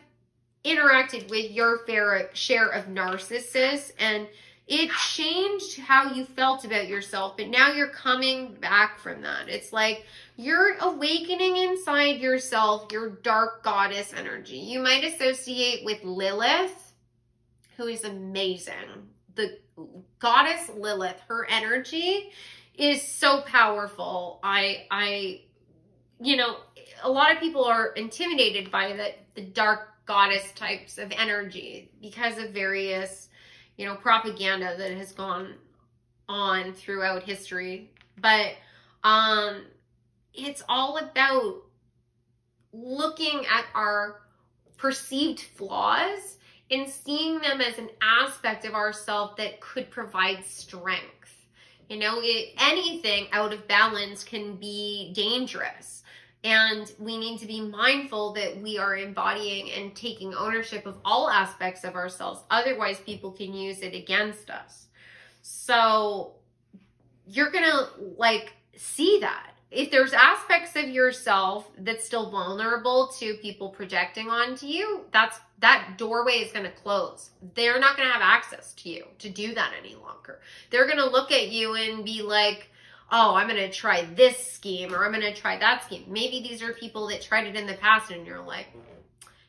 interacted with your fair share of narcissists, and it changed how you felt about yourself, but now you're coming back from that. It's like you're awakening inside yourself, your dark goddess energy. You might associate with Lilith, who is amazing. The goddess Lilith, her energy is so powerful. You know, a lot of people are intimidated by the dark goddess types of energy because of various, you know, propaganda that has gone on throughout history. But it's all about looking at our perceived flaws and seeing them as an aspect of ourselves that could provide strength. You know, anything out of balance can be dangerous. And we need to be mindful that we are embodying and taking ownership of all aspects of ourselves. Otherwise, people can use it against us. So you're going to like see that. if there's aspects of yourself that's still vulnerable to people projecting onto you, that doorway is going to close. They're not going to have access to you to do that any longer. They're going to look at you and be like, oh, I'm going to try this scheme, or I'm going to try that scheme. Maybe these are people that tried it in the past and you're like,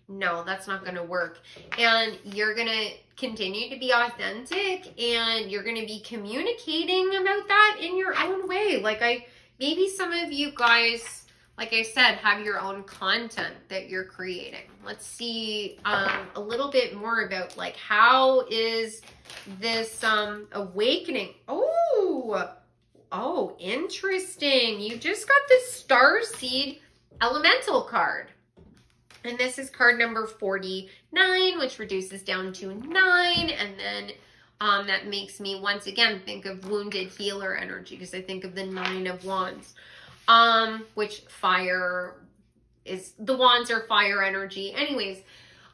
no, that's not going to work. And you're going to continue to be authentic, and you're going to be communicating about that in your own way. Maybe some of you guys, like I said, have your own content that you're creating. Let's see a little bit more about like, how is this awakening? Oh, interesting. You just got the Starseed Elemental card. And this is card number 49, which reduces down to 9. And then that makes me once again think of wounded healer energy, because I think of the 9 of Wands, which fire is, the wands are fire energy. Anyways,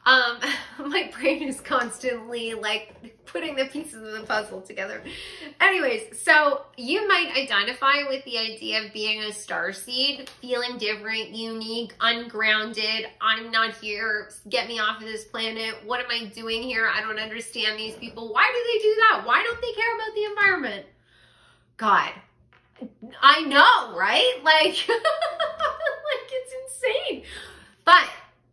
my brain is constantly like putting the pieces of the puzzle together. Anyways, so you might identify with the idea of being a starseed, feeling different, unique, ungrounded. I'm not here. Get me off of this planet. What am I doing here? I don't understand these people. Why do they do that? Why don't they care about the environment? God, I know, right? Like, like it's insane. But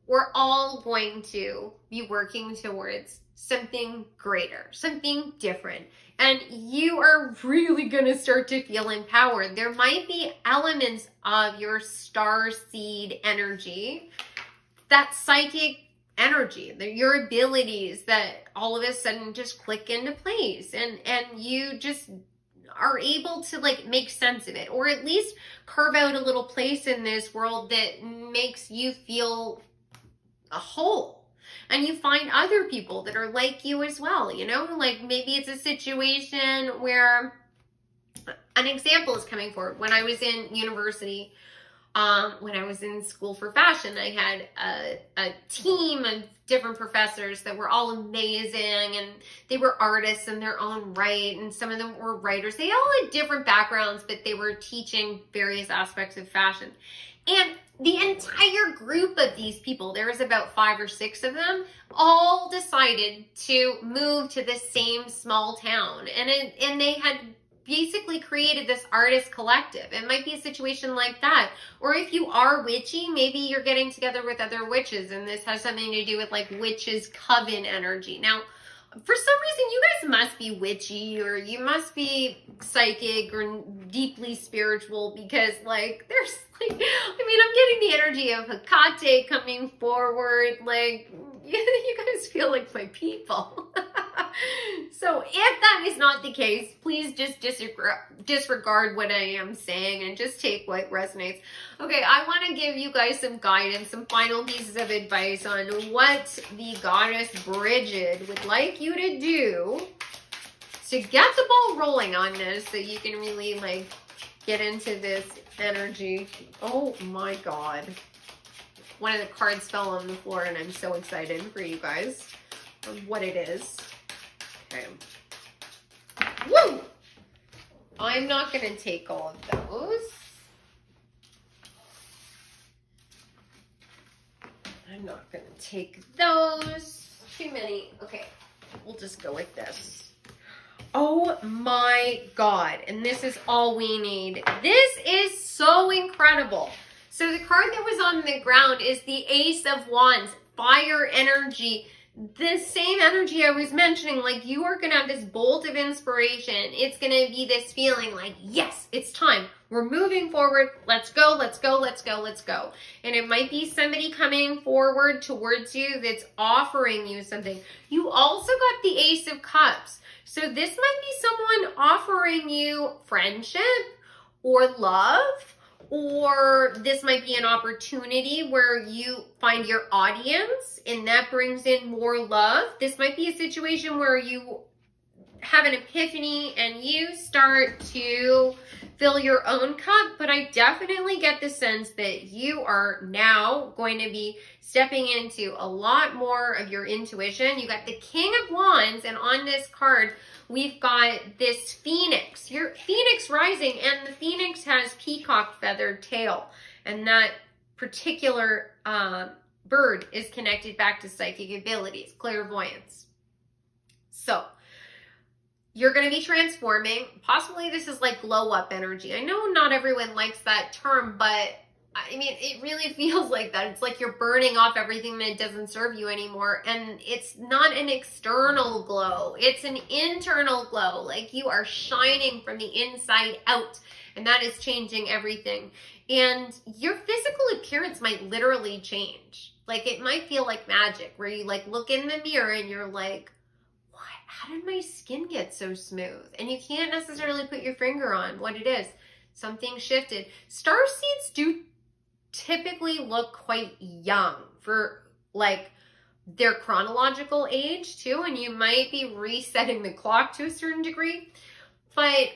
we're all going to be working towards something greater, something different. And you are really going to start to feel empowered. There might be elements of your star seed energy, that psychic energy, your abilities that all of a sudden just click into place. And you just are able to like make sense of it, or at least carve out a little place in this world that makes you feel a whole, and you find other people that are like you as well. You know, like maybe it's a situation where an example is coming forward. When I was in university, when I was in school for fashion, I had a team of different professors that were all amazing, and they were artists in their own right, and some of them were writers. They all had different backgrounds, but they were teaching various aspects of fashion. And the entire group of these people, there was about 5 or 6 of them, all decided to move to the same small town. And they had basically created this artist collective. It might be a situation like that. Or if you are witchy, maybe you're getting together with other witches, and this has something to do with like witches' coven energy. Now, for some reason, you guys must be witchy, or you must be psychic or deeply spiritual, because like there's like, I mean, I'm getting the energy of Hecate coming forward. Like, you guys feel like my people. So if that is not the case, please just disregard what I am saying and just take what resonates. Okay, I want to give you guys some guidance, some final pieces of advice on what the Goddess Brigid would like you to do to get the ball rolling on this, so you can really like get into this energy. Oh my God. One of the cards fell on the floor, and I'm so excited for you guys of what it is. Okay. Woo! I'm not going to take all of those. I'm not going to take those. Too many. Okay. We'll just go with this. Oh my God. And this is all we need. This is so incredible. So the card that was on the ground is the Ace of Wands, fire energy. The same energy I was mentioning, like you are going to have this bolt of inspiration. It's going to be this feeling like, yes, it's time. We're moving forward. Let's go, let's go, let's go, let's go. And it might be somebody coming forward towards you that's offering you something. You also got the Ace of Cups. So this might be someone offering you friendship or love, or this might be an opportunity where you find your audience and that brings in more love. This might be a situation where you have an epiphany and you start to fill your own cup, but I definitely get the sense that you are now going to be stepping into a lot more of your intuition. You got the King of Wands, and on this card, we've got this Phoenix. Your Phoenix rising, and the Phoenix has peacock feathered tail, and that particular bird is connected back to psychic abilities, clairvoyance. So you're going to be transforming. Possibly this is like glow up energy. I know not everyone likes that term, but I mean, it really feels like that. It's like you're burning off everything that doesn't serve you anymore. And it's not an external glow. It's an internal glow. Like you are shining from the inside out. And that is changing everything. And your physical appearance might literally change. Like it might feel like magic where you like look in the mirror and you're like, how did my skin get so smooth? And you can't necessarily put your finger on what it is. Something shifted. Starseeds do typically look quite young for like their chronological age too, and you might be resetting the clock to a certain degree. But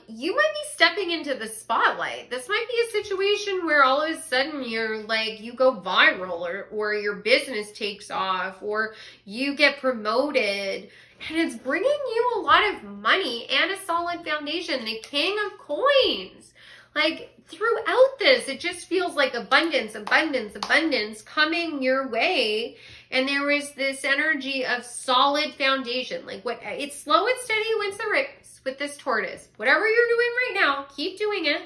you might be stepping into the spotlight. This might be a situation where all of a sudden you're like, you go viral or your business takes off or you get promoted. And it's bringing you a lot of money and a solid foundation. The King of Coins. Like throughout this, it just feels like abundance, abundance, abundance coming your way. And there is this energy of solid foundation. Like what it's slow and steady wins the race with this tortoise. Whatever you're doing right now, keep doing it.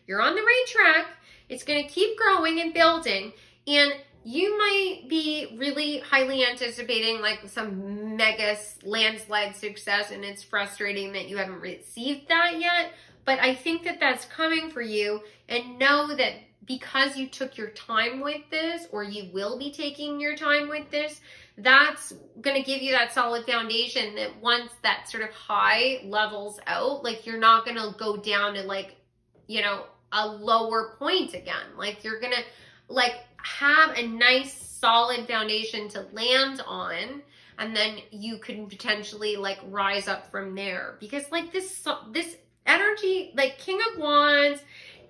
You're on the right track. It's going to keep growing and building. And you might be really highly anticipating like some mega landslide success, and it's frustrating that you haven't received that yet. But I think that that's coming for you, and know that because you took your time with this, or you will be taking your time with this, that's going to give you that solid foundation that once that sort of high levels out, like you're not going to go down to like, you know, a lower point again. Like you're going to like have a nice solid foundation to land on, and then you can potentially like rise up from there. Because like this energy, like King of Wands,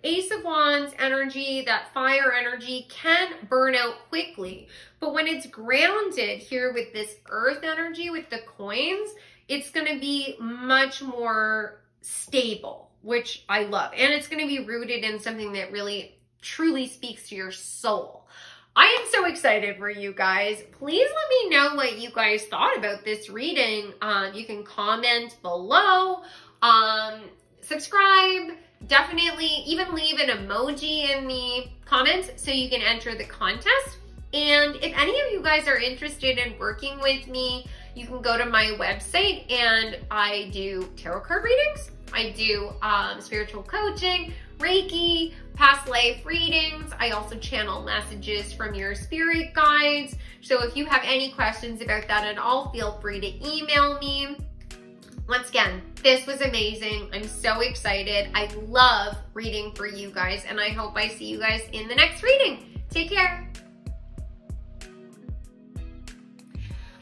Ace of Wands energy, that fire energy can burn out quickly. But when it's grounded here with this earth energy, with the coins, it's going to be much more stable, which I love. And it's going to be rooted in something that really truly speaks to your soul. I am so excited for you guys. Please let me know what you guys thought about this reading. You can comment below, subscribe, definitely even leave an emoji in the comments so you can enter the contest. And if any of you guys are interested in working with me, you can go to my website, and I do tarot card readings. I do spiritual coaching, Reiki, past life readings. I also channel messages from your spirit guides. So if you have any questions about that at all, feel free to email me. Once again, this was amazing. I'm so excited. I love reading for you guys, and I hope I see you guys in the next reading. Take care.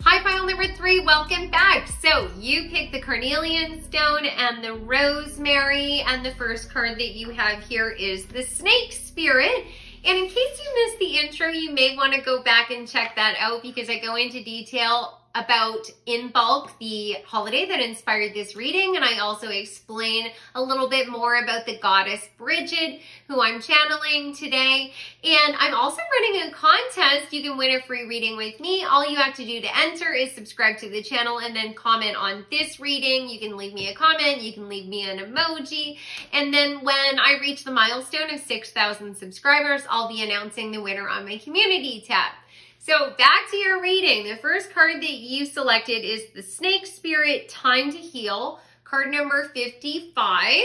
Hi, file number 3, welcome back. So you picked the carnelian stone and the rosemary, and the first card that you have here is the snake spirit. And in case you missed the intro, you may want to go back and check that out, because I go into detail about Imbolc, the holiday that inspired this reading, and I also explain a little bit more about the Goddess Brigid, who I'm channeling today. And I'm also running a contest. You can win a free reading with me. All you have to do to enter is subscribe to the channel and then comment on this reading. You can leave me a comment, you can leave me an emoji, and then when I reach the milestone of 6,000 subscribers, I'll be announcing the winner on my community tab. So back to your reading. The first card that you selected is the Snake Spirit, Time to Heal, card number 55.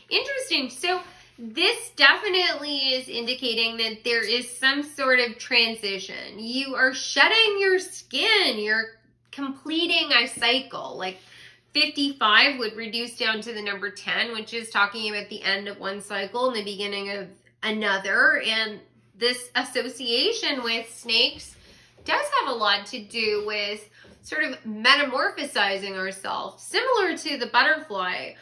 Interesting. So this definitely is indicating that there is some sort of transition. You are shedding your skin. You're completing a cycle. Like 55 would reduce down to the number 10, which is talking about the end of one cycle and the beginning of another. And this association with snakes does have a lot to do with sort of metamorphosizing ourselves, similar to the butterfly.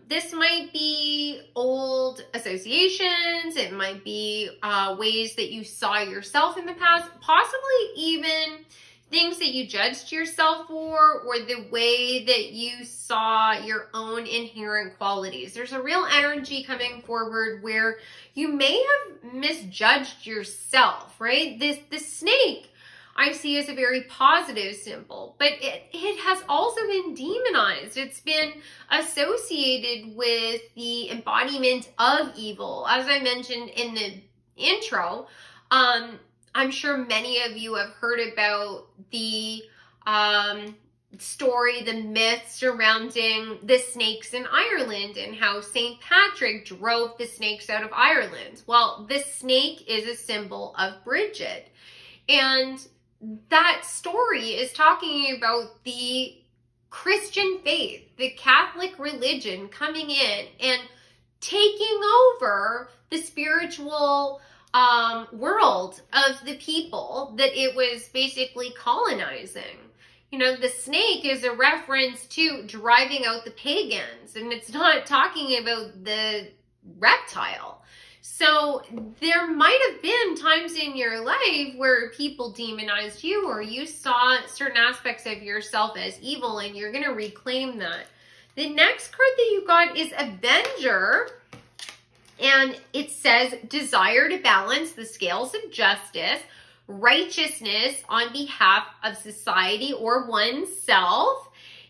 This might be old associations. It might be ways that you saw yourself in the past, possibly even things that you judged yourself for, or the way that you saw your own inherent qualities. There's a real energy coming forward where you may have misjudged yourself, right? This snake I see as a very positive symbol, but it has also been demonized. It's been associated with the embodiment of evil. As I mentioned in the intro, I'm sure many of you have heard about the story, the myth surrounding the snakes in Ireland and how St. Patrick drove the snakes out of Ireland. Well, the snake is a symbol of Brigid. And that story is talking about the Christian faith, the Catholic religion coming in and taking over the spiritual world of the people that it was basically colonizing. You know, the snake is a reference to driving out the pagans, and it's not talking about the reptile. So there might have been times in your life where people demonized you, or you saw certain aspects of yourself as evil, and you're going to reclaim that. The next card that you got is Avenger, and it says desire to balance the scales of justice, righteousness on behalf of society or oneself.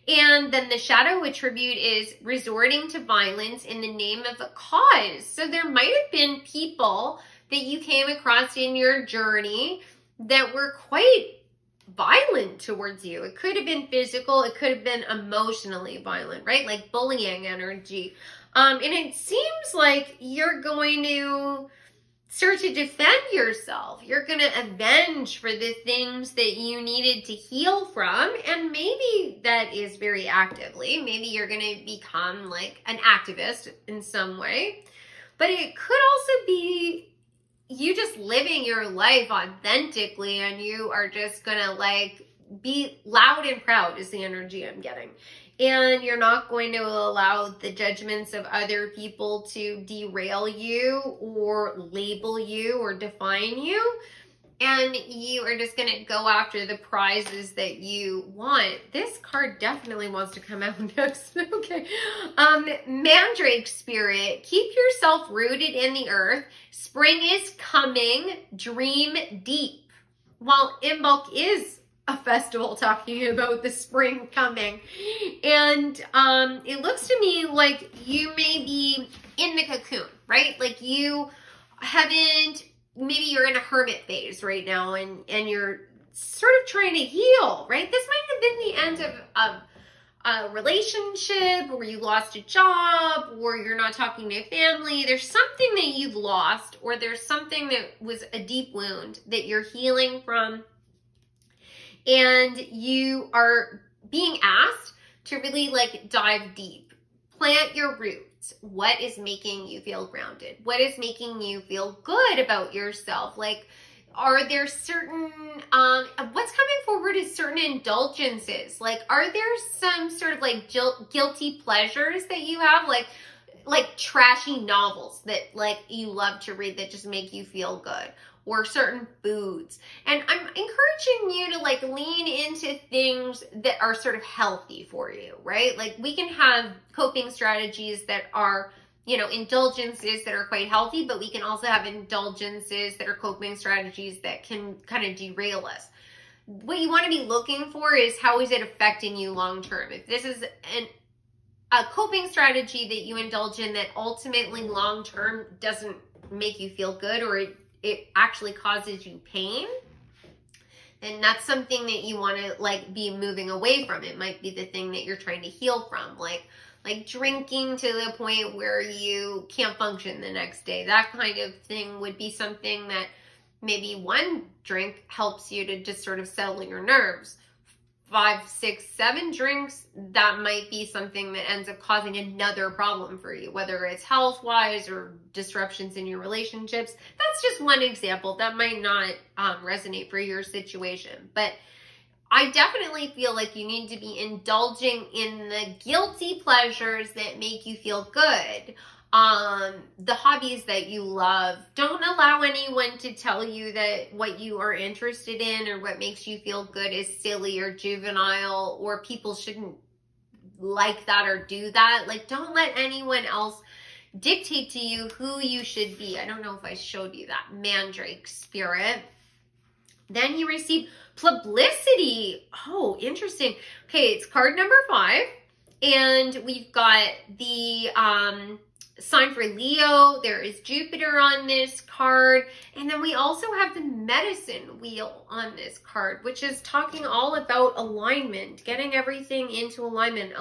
And then the shadow attribute is resorting to violence in the name of a cause. So there might have been people that you came across in your journey that were quite violent towards you. It could have been physical. It could have been emotionally violent, right? Like bullying energy. And it seems like you're going to start to defend yourself. You're going to avenge for the things that you needed to heal from. And maybe that is very actively. Maybe you're going to become like an activist in some way. But it could also be you just living your life authentically, and you are just going to like be loud and proud is the energy I'm getting. And you're not going to allow the judgments of other people to derail you or label you or define you. And you are just going to go after the prizes that you want. This card definitely wants to come out next. Okay. Mandrake spirit, keep yourself rooted in the earth. Spring is coming. Dream deep. While Imbolc is a festival talking about the spring coming. And it looks to me like you may be in the cocoon, right? Like you haven't, maybe you're in a hermit phase right now, and you're sort of trying to heal, right? This might have been the end of a relationship, or you lost a job, or you're not talking to family. There's something that you've lost, or there's something that was a deep wound that you're healing from. And you are being asked to really like dive deep, plant your roots. What is making you feel grounded? What is making you feel good about yourself? Like, are there certain, what's coming forward is certain indulgences. Like, are there some sort of like guilty pleasures that you have? Like trashy novels that like you love to read that just make you feel good, or certain foods. And I'm encouraging you to like lean into things that are sort of healthy for you, right? Like we can have coping strategies that are, you know, indulgences that are quite healthy, but we can also have indulgences that are coping strategies that can kind of derail us. What you want to be looking for is how is it affecting you long term? If this is a coping strategy that you indulge in that ultimately long term doesn't make you feel good, or it actually causes you pain, then that's something that you want to like be moving away from. It might be the thing that you're trying to heal from, like drinking to the point where you can't function the next day. That kind of thing would be something that maybe one drink helps you to just sort of settle your nerves. 5, 6, 7 drinks, that might be something that ends up causing another problem for you, whether it's health-wise or disruptions in your relationships. That's just one example. That might not resonate for your situation. But I definitely feel like you need to be indulging in the guilty pleasures that make you feel good. The hobbies that you love. Don't allow anyone to tell you that what you are interested in or what makes you feel good is silly or juvenile, or people shouldn't like that or do that. Like, don't let anyone else dictate to you who you should be. I don't know if I showed you that mandrake spirit. Then you receive publicity. Oh, interesting. Okay, it's card number 5. And we've got the sign for Leo. There is Jupiter on this card. And then we also have the medicine wheel on this card, which is talking all about alignment, getting everything into alignment,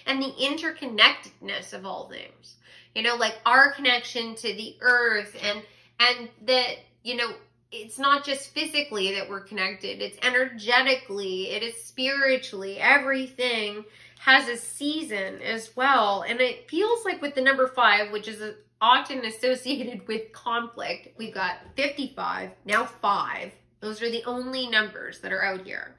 and the interconnectedness of all things. You know, like our connection to the earth, and that, you know, it's not just physically that we're connected, it's energetically, it is spiritually. Everything has a season as well. And it feels like with the number 5, which is often associated with conflict, we've got 55, now 5. Those are the only numbers that are out here.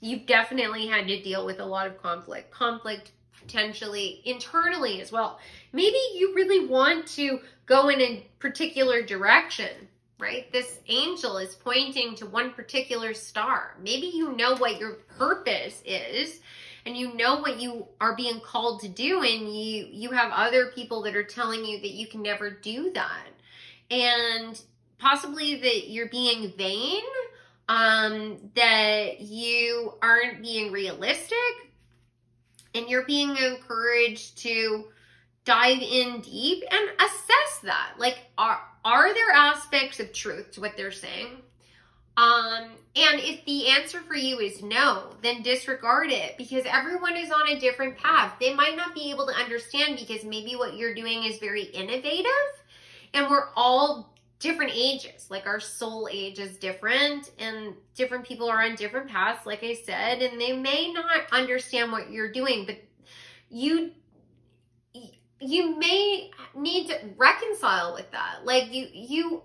You've definitely had to deal with a lot of conflict potentially internally as well. Maybe you really want to go in a particular direction, right? This angel is pointing to one particular star. Maybe you know what your purpose is, and you know what you are being called to do, and you have other people that are telling you that you can never do that. And possibly that you're being vain, that you aren't being realistic, and you're being encouraged to dive in deep and assess that. Like, are there aspects of truth to what they're saying? And if the answer for you is no, then disregard it, because everyone is on a different path. They might not be able to understand because maybe what you're doing is very innovative, and we're all different ages. Like, our soul age is different, and different people are on different paths, like I said, and they may not understand what you're doing, but you may need to reconcile with that. Like, you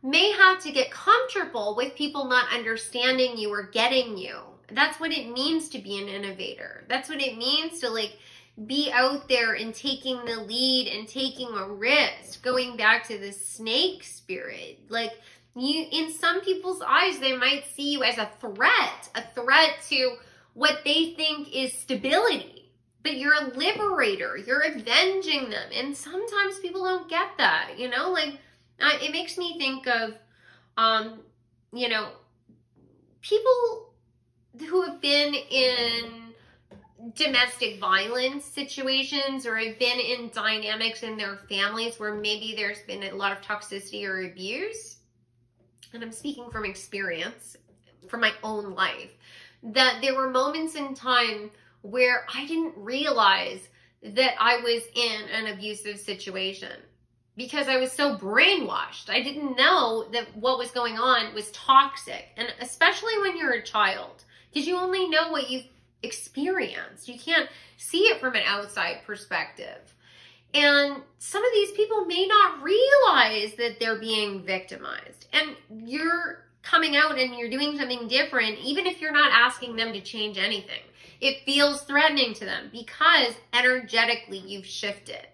may have to get comfortable with people not understanding you or getting you. That's what it means to be an innovator. That's what it means to, like, be out there and taking the lead and taking a risk. Going back to the snake spirit, like, you, in some people's eyes, they might see you as a threat to what they think is stability. But you're a liberator. You're avenging them. And sometimes people don't get that, you know? Like, it makes me think of, you know, people who have been in domestic violence situations or have been in dynamics in their families where maybe there's been a lot of toxicity or abuse. And I'm speaking from experience, from my own life, that there were moments in time where I didn't realize that I was in an abusive situation because I was so brainwashed. I didn't know that what was going on was toxic. And especially when you're a child, because you only know what you've experienced. You can't see it from an outside perspective. And some of these people may not realize that they're being victimized. And you're coming out and you're doing something different, even if you're not asking them to change anything. It feels threatening to them because energetically you've shifted.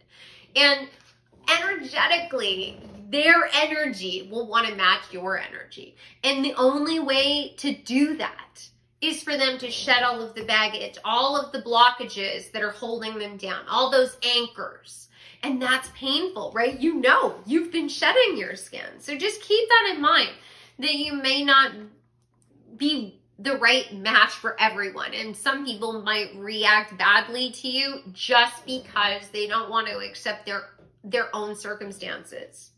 And energetically, their energy will want to match your energy. And the only way to do that is for them to shed all of the baggage, all of the blockages that are holding them down, all those anchors. And that's painful, right? You know, you've been shedding your skin. So just keep that in mind, that you may not be the right match for everyone. And some people might react badly to you just because they don't want to accept their own circumstances.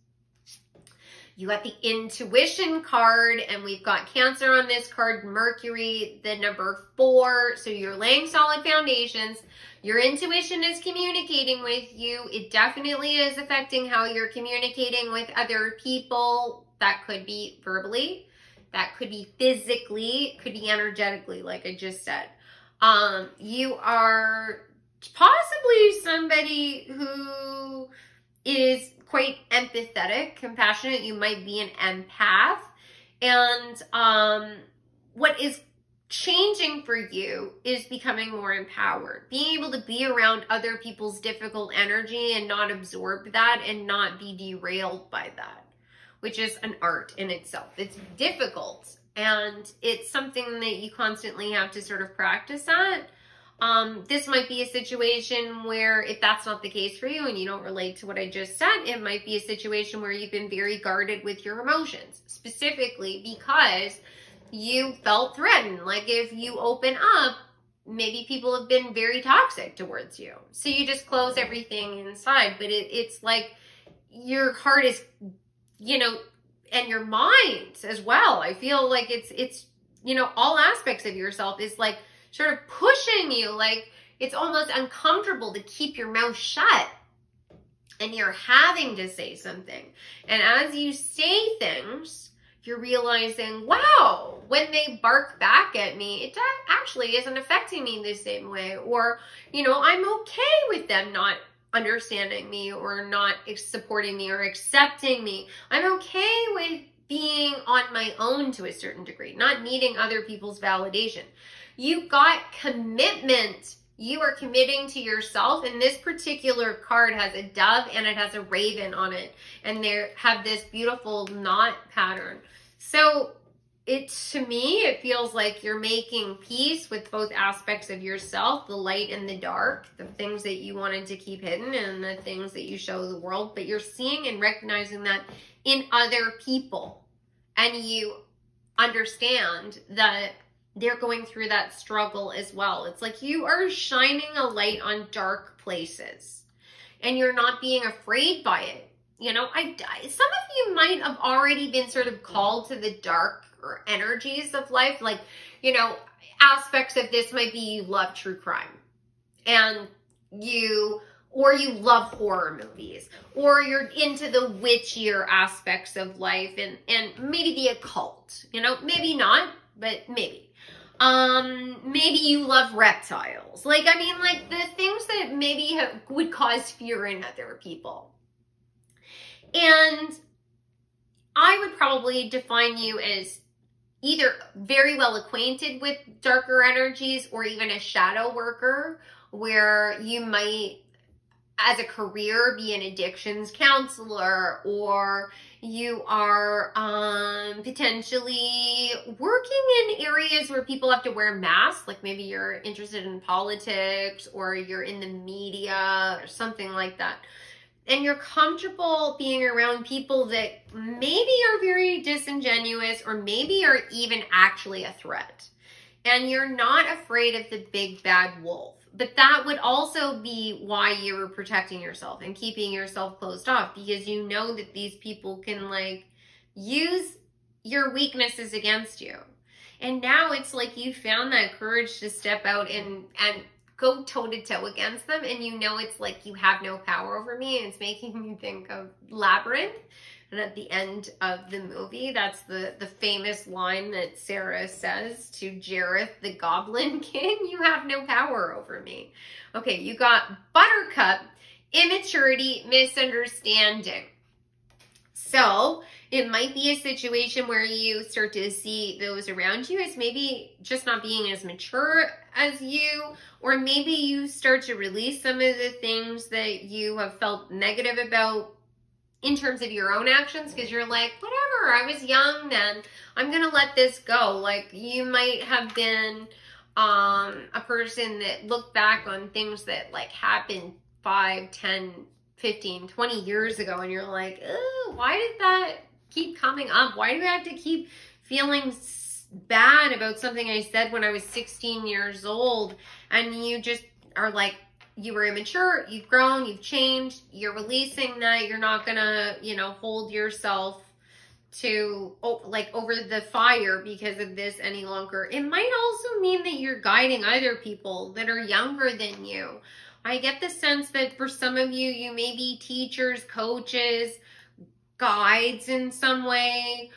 You got the intuition card, and we've got Cancer on this card, Mercury, the number 4. So you're laying solid foundations. Your intuition is communicating with you. It definitely is affecting how you're communicating with other people. That could be verbally. That could be physically. It could be energetically, like I just said. You are possibly somebody who is quite empathetic, compassionate. You might be an empath. And what is changing for you is becoming more empowered. Being able to be around other people's difficult energy and not absorb that and not be derailed by that, which is an art in itself. It's difficult, and it's something that you constantly have to sort of practice at. This might be a situation where, if that's not the case for you and you don't relate to what I just said, it might be a situation where you've been very guarded with your emotions, specifically because you felt threatened. Like if you open up, maybe people have been very toxic towards you. So you just close everything inside. But it's like your heart is, you know, and your mind as well. I feel like it's, you know, all aspects of yourself is like sort of pushing you. Like it's almost uncomfortable to keep your mouth shut. And you're having to say something. And as you say things, you're realizing, wow, when they bark back at me, it actually isn't affecting me the same way. Or, you know, I'm okay with them not understanding me or not supporting me or accepting me. I'm okay with being on my own to a certain degree, not needing other people's validation. You got commitment. You are committing to yourself, and this particular card has a dove and it has a raven on it, and they have this beautiful knot pattern. So to me, it feels like you're making peace with both aspects of yourself, the light and the dark, the things that you wanted to keep hidden and the things that you show the world, but you're seeing and recognizing that in other people, and you understand that they're going through that struggle as well. It's like you are shining a light on dark places and you're not being afraid by it. You know, some of you might have already been sort of called to the dark energies of life. Like, you know, aspects of this might be you love true crime and you love horror movies, or you're into the witchier aspects of life and maybe the occult, you know, maybe not, but maybe. Maybe you love reptiles. Like, I mean, like the things that maybe would cause fear in other people. And I would probably define you as either very well acquainted with darker energies or even a shadow worker, where you might, as a career, be an addictions counselor, or you are potentially working in areas where people have to wear masks, like maybe you're interested in politics or you're in the media or something like that. And you're comfortable being around people that maybe are very disingenuous or maybe are even actually a threat. And you're not afraid of the big bad wolf. But that would also be why you were protecting yourself and keeping yourself closed off, because you know that these people can like use your weaknesses against you. And now it's like you found that courage to step out and go toe to toe against them. And you know, it's like you have no power over me. And it's making me think of Labyrinth. And at the end of the movie, that's the famous line that Sarah says to Jareth, the Goblin King, you have no power over me. Okay, you got Buttercup, immaturity, misunderstanding. So it might be a situation where you start to see those around you as maybe just not being as mature as you, or maybe you start to release some of the things that you have felt negative about in terms of your own actions, because you're like, whatever, I was young then, I'm gonna let this go. Like you might have been a person that looked back on things that like happened 5, 10, 15, 20 years ago, and you're like, oh, why did that keep coming up? Why do I have to keep feeling bad about something I said when I was 16 years old? And you just are like, you were immature, you've grown, you've changed, you're releasing that. You're not gonna, you know, hold yourself to like over the fire because of this any longer. It might also mean that you're guiding other people that are younger than you. I get the sense that for some of you, you may be teachers, coaches, guides in some way.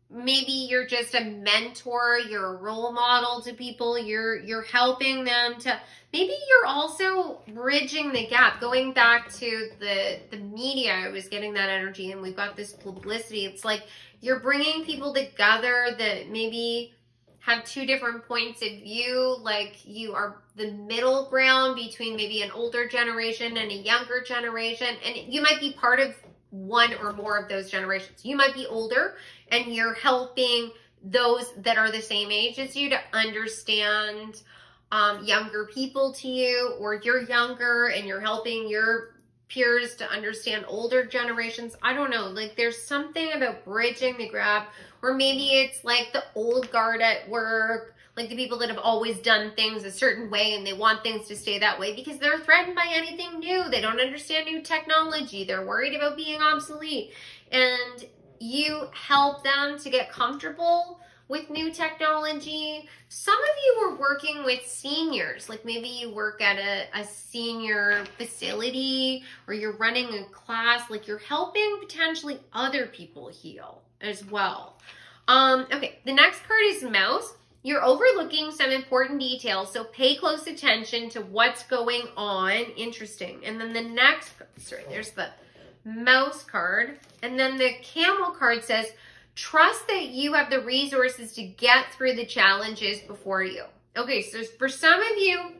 Maybe you're just a mentor, you're a role model to people, you're helping them to, maybe you're also bridging the gap. Going back to the media, I was getting that energy, and we've got this publicity. It's like you're bringing people together that maybe have two different points of view, like you are the middle ground between maybe an older generation and a younger generation, and you might be part of one or more of those generations. You might be older and you're helping those that are the same age as you to understand younger people to you, or you're younger and you're helping your peers to understand older generations. I don't know, like there's something about bridging the gap, or maybe it's like the old guard at work, like the people that have always done things a certain way and they want things to stay that way because they're threatened by anything new. They don't understand new technology. They're worried about being obsolete. And you help them to get comfortable with new technology. Some of you are working with seniors, like maybe you work at a senior facility, or you're running a class, like you're helping potentially other people heal as well. Okay, the next card is Mouse. You're overlooking some important details, so pay close attention to what's going on. Interesting. And then the next, sorry, there's the Mouse card. And then the Camel card says, trust that you have the resources to get through the challenges before you. Okay, so for some of you,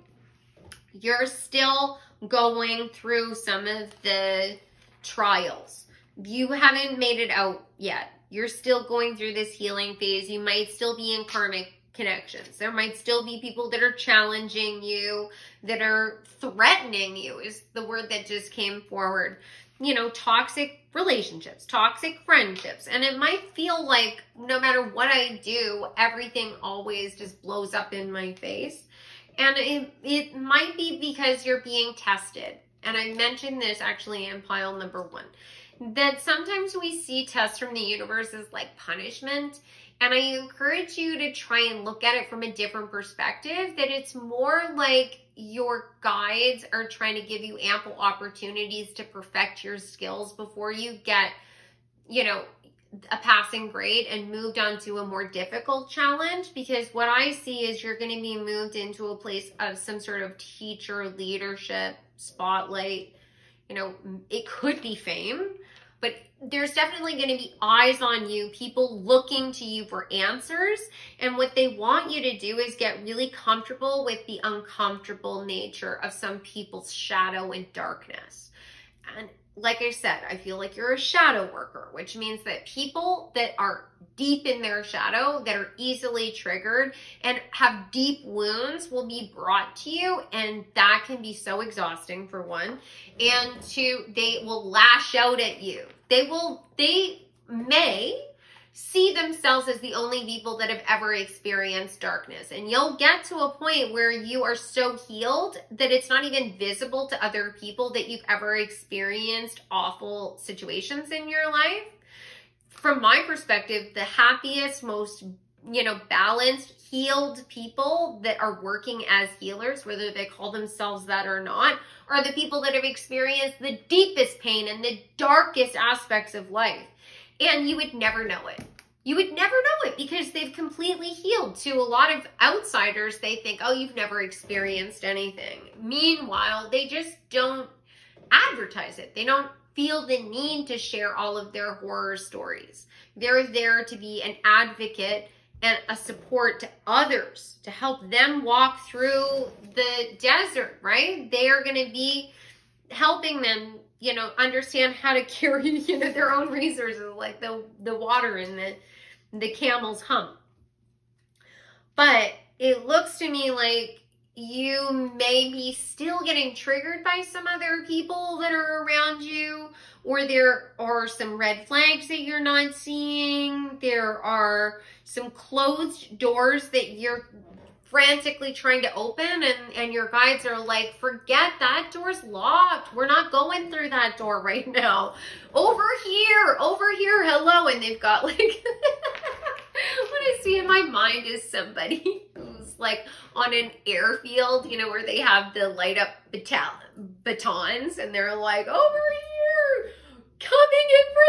you're still going through some of the trials. You haven't made it out yet. You're still going through this healing phase. You might still be in karmic connections. There might still be people that are challenging you, that are threatening you is the word that just came forward. You know, toxic relationships, toxic friendships. And it might feel like no matter what I do, everything always just blows up in my face. And it might be because you're being tested. And I mentioned this actually in pile number 1, that sometimes we see tests from the universe as like punishment. And I encourage you to try and look at it from a different perspective, that it's more like your guides are trying to give you ample opportunities to perfect your skills before you get, you know, a passing grade and moved on to a more difficult challenge. Because what I see is you're going to be moved into a place of some sort of teacher leadership spotlight. You know, it could be fame, but there's definitely going to be eyes on you, people looking to you for answers. And what they want you to do is get really comfortable with the uncomfortable nature of some people's shadow and darkness. And like I said, I feel like you're a shadow worker, which means that people that are deep in their shadow, that are easily triggered and have deep wounds, will be brought to you. And that can be so exhausting, for one. And two, they will lash out at you. They may see themselves as the only people that have ever experienced darkness. And you'll get to a point where you are so healed that it's not even visible to other people that you've ever experienced awful situations in your life. From my perspective, the happiest, most, balanced, healed people that are working as healers, whether they call themselves that or not, are the people that have experienced the deepest pain and the darkest aspects of life. And you would never know it. You would never know it because they've completely healed. To a lot of outsiders, they think, oh, you've never experienced anything. Meanwhile, they just don't advertise it. They don't feel the need to share all of their horror stories. They're there to be an advocate and a support to others, to help them walk through the desert, right? They are going to be helping them, understand how to carry, their own resources, like the water in the camel's hump. But it looks to me like you may be still getting triggered by some other people that are around you, or there are some red flags that you're not seeing. There are some closed doors that you're frantically trying to open, and your guides are like, forget that door's locked. We're not going through that door right now. Over here, hello. And they've got like, what I see in my mind is somebody who's like on an airfield, where they have the light up batons, and they're like, over here, coming in for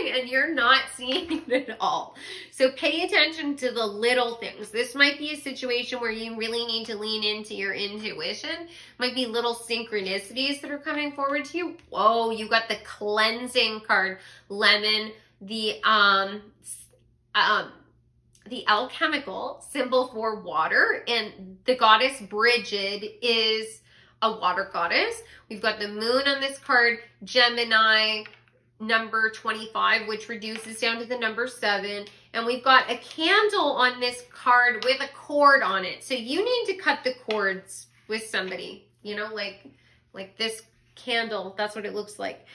landing, and you're not seeing it at all. So pay attention to the little things. This might be a situation where you really need to lean into your intuition. Might be little synchronicities that are coming forward to you. Whoa, you got the cleansing card, lemon, the the alchemical symbol for water, and the goddess Brigid is a water goddess. We've got the moon on this card, Gemini, number 25, which reduces down to the number 7. And we've got a candle on this card with a cord on it. So you need to cut the cords with somebody, you know, like this candle. That's what it looks like.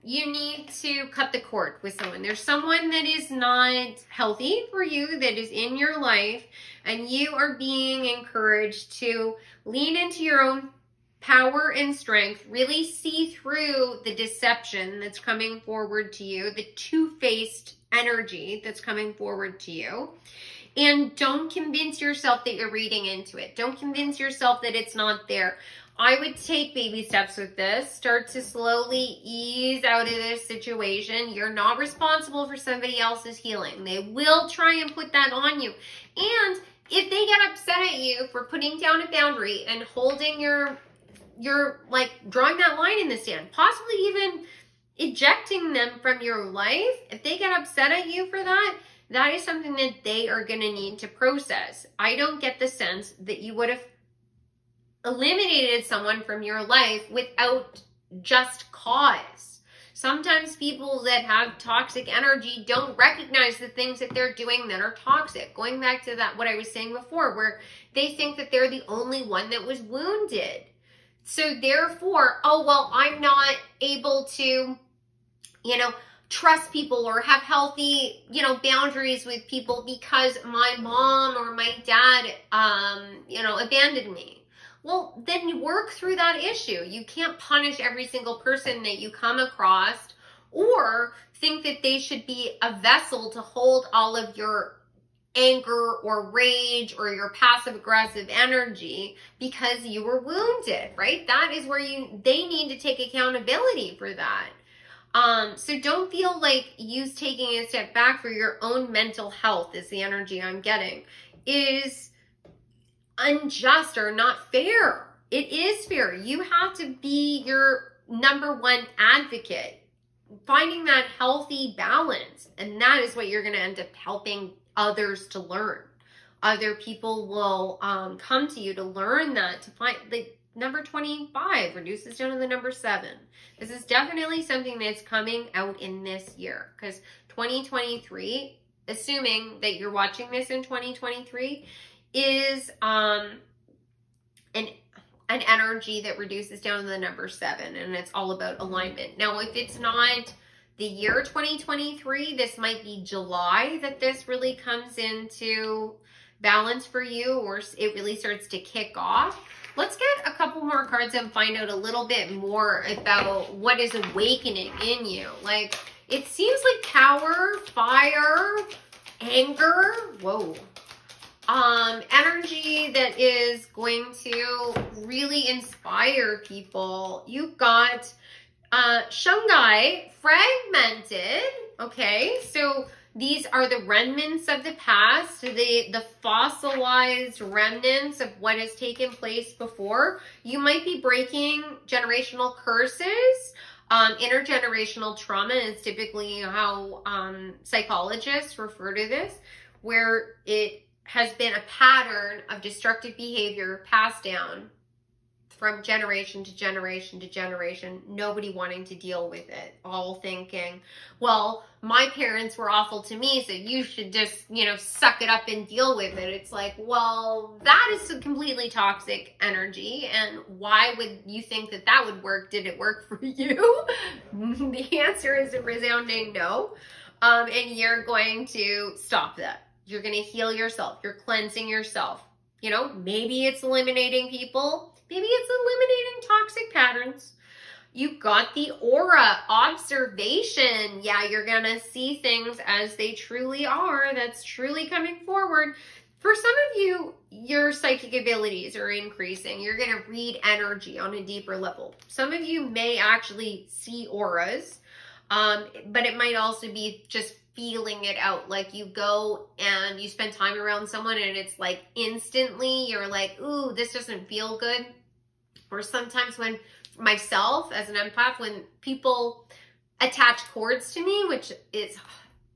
You need to cut the cord with someone. There's someone that is not healthy for you, that is in your life, and you are being encouraged to lean into your own power and strength, really see through the deception that's coming forward to you, the two-faced energy that's coming forward to you. And don't convince yourself that you're reading into it. Don't convince yourself that it's not there. I would take baby steps with this. Start to slowly ease out of this situation. You're not responsible for somebody else's healing. They will try and put that on you. And if they get upset at you for putting down a boundary and holding you're like drawing that line in the sand, possibly even ejecting them from your life, if they get upset at you for that, that is something that they are going to need to process. I don't get the sense that you would have eliminated someone from your life without just cause. Sometimes people that have toxic energy don't recognize the things that they're doing that are toxic. Going back to that, what I was saying before, where they think that they're the only one that was wounded. So therefore, oh, well, I'm not able to, you know, trust people or have healthy, you know, boundaries with people because my mom or my dad, you know, abandoned me. Well, then you work through that issue. You can't punish every single person that you come across or think that they should be a vessel to hold all of your anger or rage or your passive aggressive energy because you were wounded, right? That is where they need to take accountability for that. So don't feel like you taking a step back for your own mental health, is the energy I'm getting, is unjust or not fair. It is fair. You have to be your number one advocate, finding that healthy balance. And that is what you're going to end up helping others to learn. Other people will come to you to learn that, to find the number 25 reduces down to the number 7. This is definitely something that's coming out in this year, because 2023, assuming that you're watching this in 2023, is an energy that reduces down to the number 7, and it's all about alignment. Now, if it's not the year 2023, this might be July that this really comes into balance for you, or it really starts to kick off. Let's get a couple more cards and find out a little bit more about what is awakening in you. Like, it seems like power, fire, anger, whoa. Energy that is going to really inspire people. You've got Shungai, fragmented. Okay, so these are the remnants of the past, the fossilized remnants of what has taken place before. You might be breaking generational curses. Intergenerational trauma is typically how psychologists refer to this, where it has been a pattern of destructive behavior passed down from generation to generation to generation, nobody wanting to deal with it, all thinking, well, my parents were awful to me, so you should just, you know, suck it up and deal with it. It's like, well, that is a completely toxic energy, and why would you think that that would work? Did it work for you? The answer is a resounding no, and you're going to stop that. You're going to heal yourself. You're cleansing yourself. You know, maybe it's eliminating people. Maybe it's eliminating toxic patterns. You've got the aura, observation. Yeah, you're going to see things as they truly are. That's truly coming forward. For some of you, your psychic abilities are increasing. You're going to read energy on a deeper level. Some of you may actually see auras, but it might also be just feeling it out. Like you go and you spend time around someone and it's like instantly you're like, ooh, this doesn't feel good. Or sometimes when myself as an empath, when people attach cords to me, which is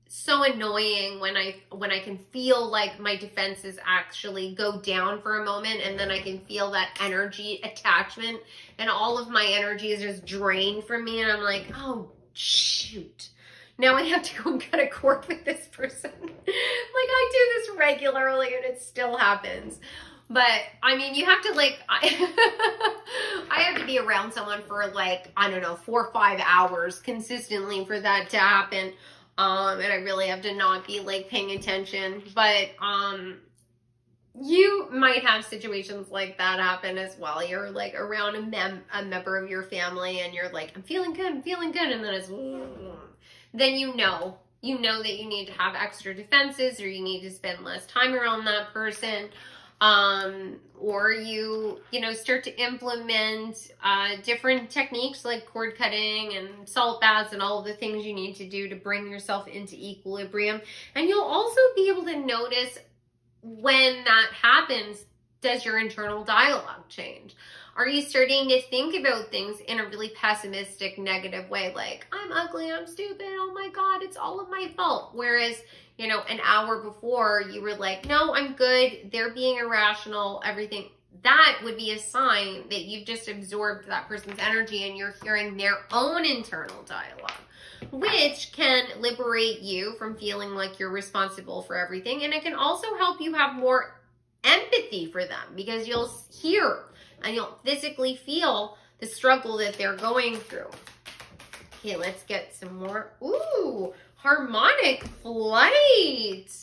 so annoying when I can feel like my defenses actually go down for a moment, and then I can feel that energy attachment and all of my energy is just drained from me, and I'm like, oh shoot, now I have to go and cut a cord with this person. Like, I do this regularly and it still happens. But I mean, you have to like, I have to be around someone for like, I don't know, 4 or 5 hours consistently for that to happen. And I really have to not be like paying attention. But you might have situations like that happen as well. You're like around a member of your family and you're like, I'm feeling good, and then it's, then you know that you need to have extra defenses, or you need to spend less time around that person. Or you start to implement different techniques like cord cutting and salt baths and all of the things you need to do to bring yourself into equilibrium. And you'll also be able to notice when that happens, does your internal dialogue change? Are you starting to think about things in a really pessimistic, negative way? Like, I'm ugly, I'm stupid, oh my God, it's all of my fault. Whereas, an hour before you were like, no, I'm good, they're being irrational, everything. That would be a sign that you've just absorbed that person's energy and you're hearing their own internal dialogue, which can liberate you from feeling like you're responsible for everything. And it can also help you have more empathy for them, because you'll hear and you'll physically feel the struggle that they're going through. Okay, let's get some more. Ooh, harmonic flight.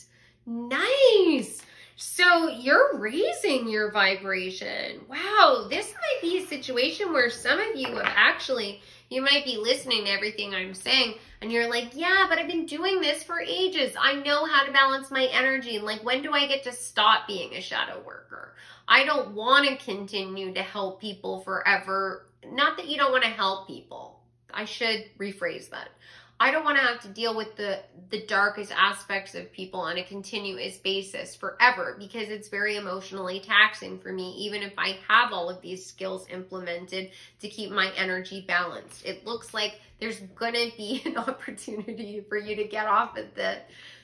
Nice. So you're raising your vibration. Wow, this might be a situation where some of you have actually, you might be listening to everything I'm saying and you're like, yeah, but I've been doing this for ages. I know how to balance my energy. And like, when do I get to stop being a shadow worker? I don't want to continue to help people forever. Not that you don't want to help people. I should rephrase that. I don't want to have to deal with the darkest aspects of people on a continuous basis forever, because it's very emotionally taxing for me, even if I have all of these skills implemented to keep my energy balanced. It looks like there's going to be an opportunity for you to get off of the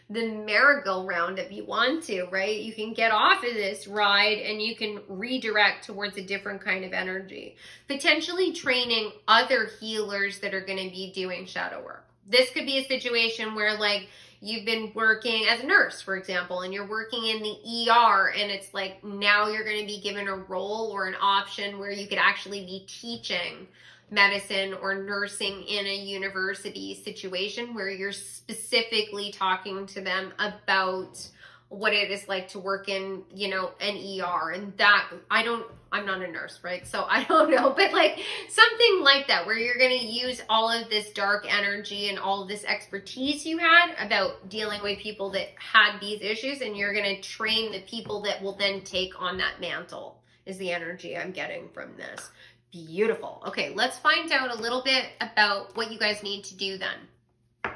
merry-go-round if you want to, right? You can get off of this ride and you can redirect towards a different kind of energy. Potentially training other healers that are going to be doing shadow work. This could be a situation where like you've been working as a nurse, for example, and you're working in the ER, and it's like now you're going to be given a role or an option where you could actually be teaching medicine or nursing in a university situation where you're specifically talking to them about what it is like to work in, an ER. And that, I'm not a nurse, right? So I don't know, but like something like that, where you're going to use all of this dark energy and all of this expertise you had about dealing with people that had these issues, and you're going to train the people that will then take on that mantle, is the energy I'm getting from this. Beautiful. Okay, let's find out a little bit about what you guys need to do then.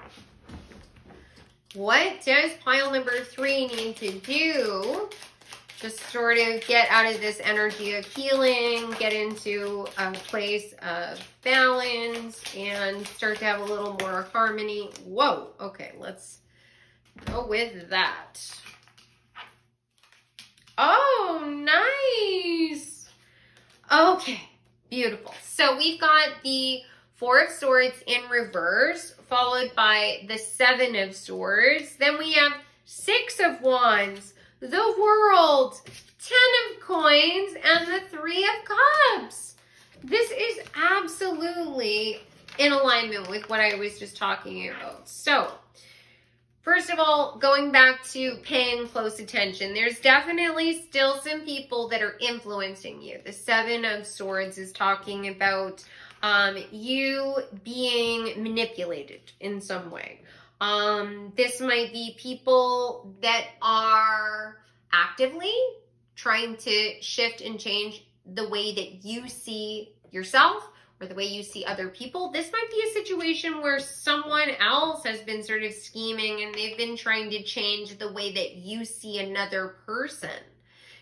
What does pile number 3 need to do? Just sort of get out of this energy of healing, get into a place of balance, and start to have a little more harmony. Whoa, okay, let's go with that. Oh, nice. Okay, beautiful. So we've got the 4 of Swords in reverse, followed by the 7 of Swords. Then we have 6 of Wands, the World, 10 of Coins, and the 3 of Cups. This is absolutely in alignment with what I was just talking about. So, first of all, going back to paying close attention, there's definitely still some people that are influencing you. The 7 of Swords is talking about you being manipulated in some way. This might be people that are actively trying to shift and change the way that you see yourself or the way you see other people. This might be a situation where someone else has been sort of scheming and they've been trying to change the way that you see another person.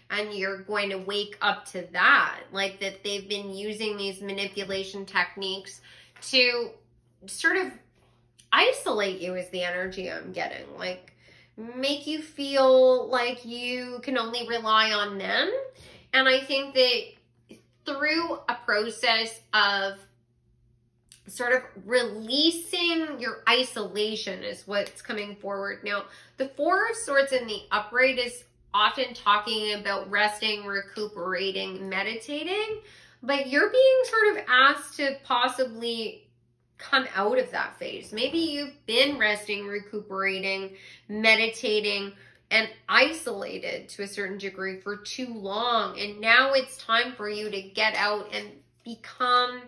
And you're going to wake up to that, like that they've been using these manipulation techniques to sort of, isolate you is the energy I'm getting. Like, make you feel like you can only rely on them. And I think that through a process of sort of releasing your isolation is what's coming forward. Now, the Four of Swords in the upright is often talking about resting, recuperating, meditating, but you're being sort of asked to possibly come out of that phase. Maybe you've been resting, recuperating, meditating, and isolated to a certain degree for too long. And now it's time for you to get out and become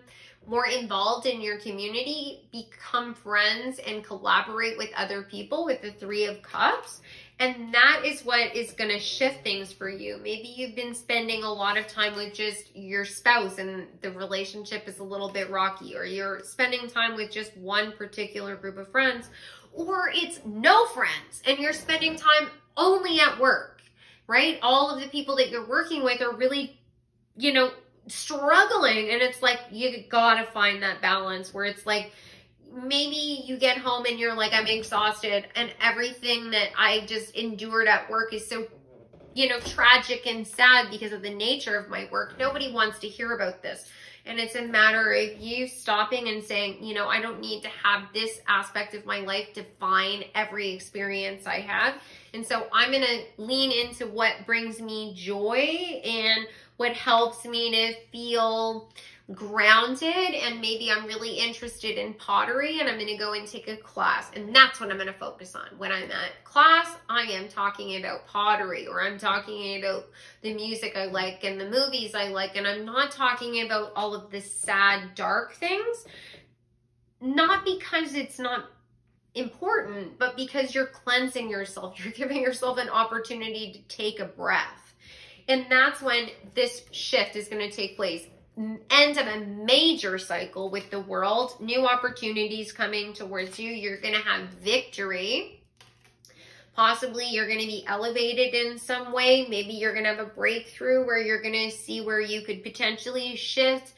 more involved in your community, become friends, and collaborate with other people with the Three of Cups. And that is what is going to shift things for you. Maybe you've been spending a lot of time with just your spouse and the relationship is a little bit rocky, or you're spending time with just one particular group of friends, or it's no friends and you're spending time only at work, right? All of the people that you're working with are really, you know, struggling, and it's like you gotta find that balance where it's like maybe you get home and you're like, I'm exhausted and everything that I just endured at work is so, you know, tragic and sad because of the nature of my work. Nobody wants to hear about this. And it's a matter of you stopping and saying, you know, I don't need to have this aspect of my life define every experience I have. And so I'm going to lean into what brings me joy and what helps me to feel grounded. And maybe I'm really interested in pottery and I'm going to go and take a class. And that's what I'm going to focus on. When I'm at class, I am talking about pottery, or I'm talking about the music I like and the movies I like. And I'm not talking about all of the sad, dark things. Not because it's not important, but because you're cleansing yourself. You're giving yourself an opportunity to take a breath. And that's when this shift is going to take place. End of a major cycle with the world, new opportunities coming towards you. You're going to have victory. Possibly you're going to be elevated in some way. Maybe you're going to have a breakthrough where you're going to see where you could potentially shift.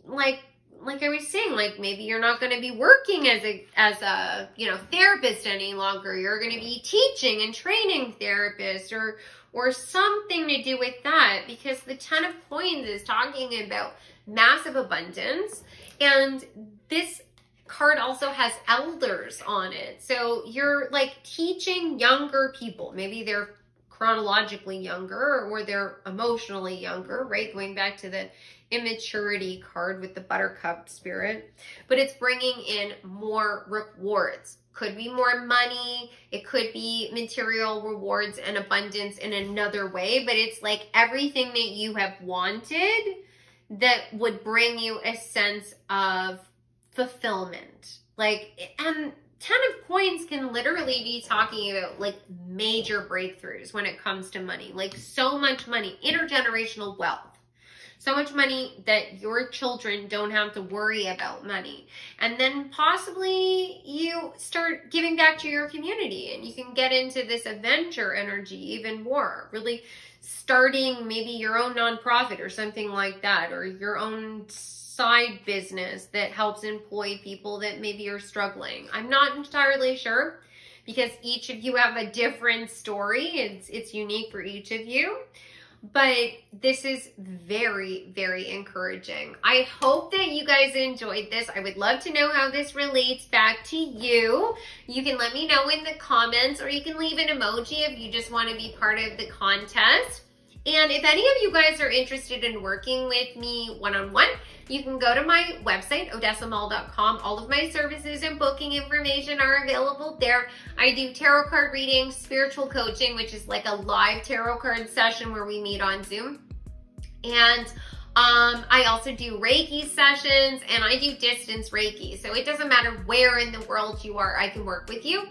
Like I was saying, like maybe you're not going to be working as a you know, therapist any longer. You're going to be teaching and training therapists, or something to do with that, because the Ten of Coins is talking about massive abundance, and this card also has elders on it. So you're like teaching younger people. Maybe they're chronologically younger or they're emotionally younger, right? Going back to the immaturity card with the Buttercup spirit, but it's bringing in more rewards. Could be more money. It could be material rewards and abundance in another way, but it's like everything that you have wanted that would bring you a sense of fulfillment. Like, and Ten of Coins can literally be talking about like major breakthroughs when it comes to money, like so much money, intergenerational wealth. So much money that your children don't have to worry about money. And then possibly you start giving back to your community and you can get into this Avenger energy even more. Really starting maybe your own nonprofit or something like that, or your own side business that helps employ people that maybe are struggling. I'm not entirely sure because each of you have a different story. It's unique for each of you. But this is very, very encouraging. I hope that you guys enjoyed this. I would love to know how this relates back to you. You can let me know in the comments, or you can leave an emoji if you just want to be part of the contest. And if any of you guys are interested in working with me one-on-one, you can go to my website, odessamall.com. All of my services and booking information are available there. I do tarot card readings, spiritual coaching, which is like a live tarot card session where we meet on Zoom. And I also do Reiki sessions, and I do distance Reiki. So it doesn't matter where in the world you are, I can work with you.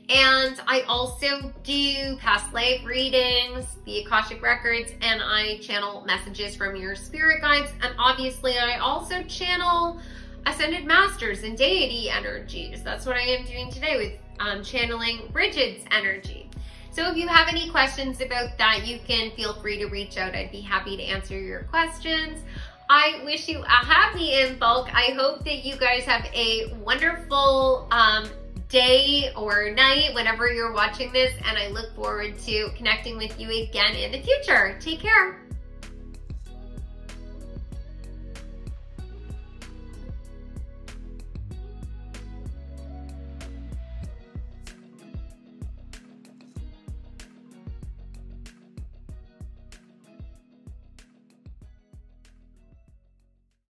And I also do past life readings, the Akashic Records, and I channel messages from your spirit guides. And obviously I also channel Ascended Masters and deity energies. That's what I am doing today with channeling Brigid's energy. So if you have any questions about that, you can feel free to reach out. I'd be happy to answer your questions. I wish you a happy Imbolc. I hope that you guys have a wonderful day or night, whenever you're watching this, and I look forward to connecting with you again in the future. Take care.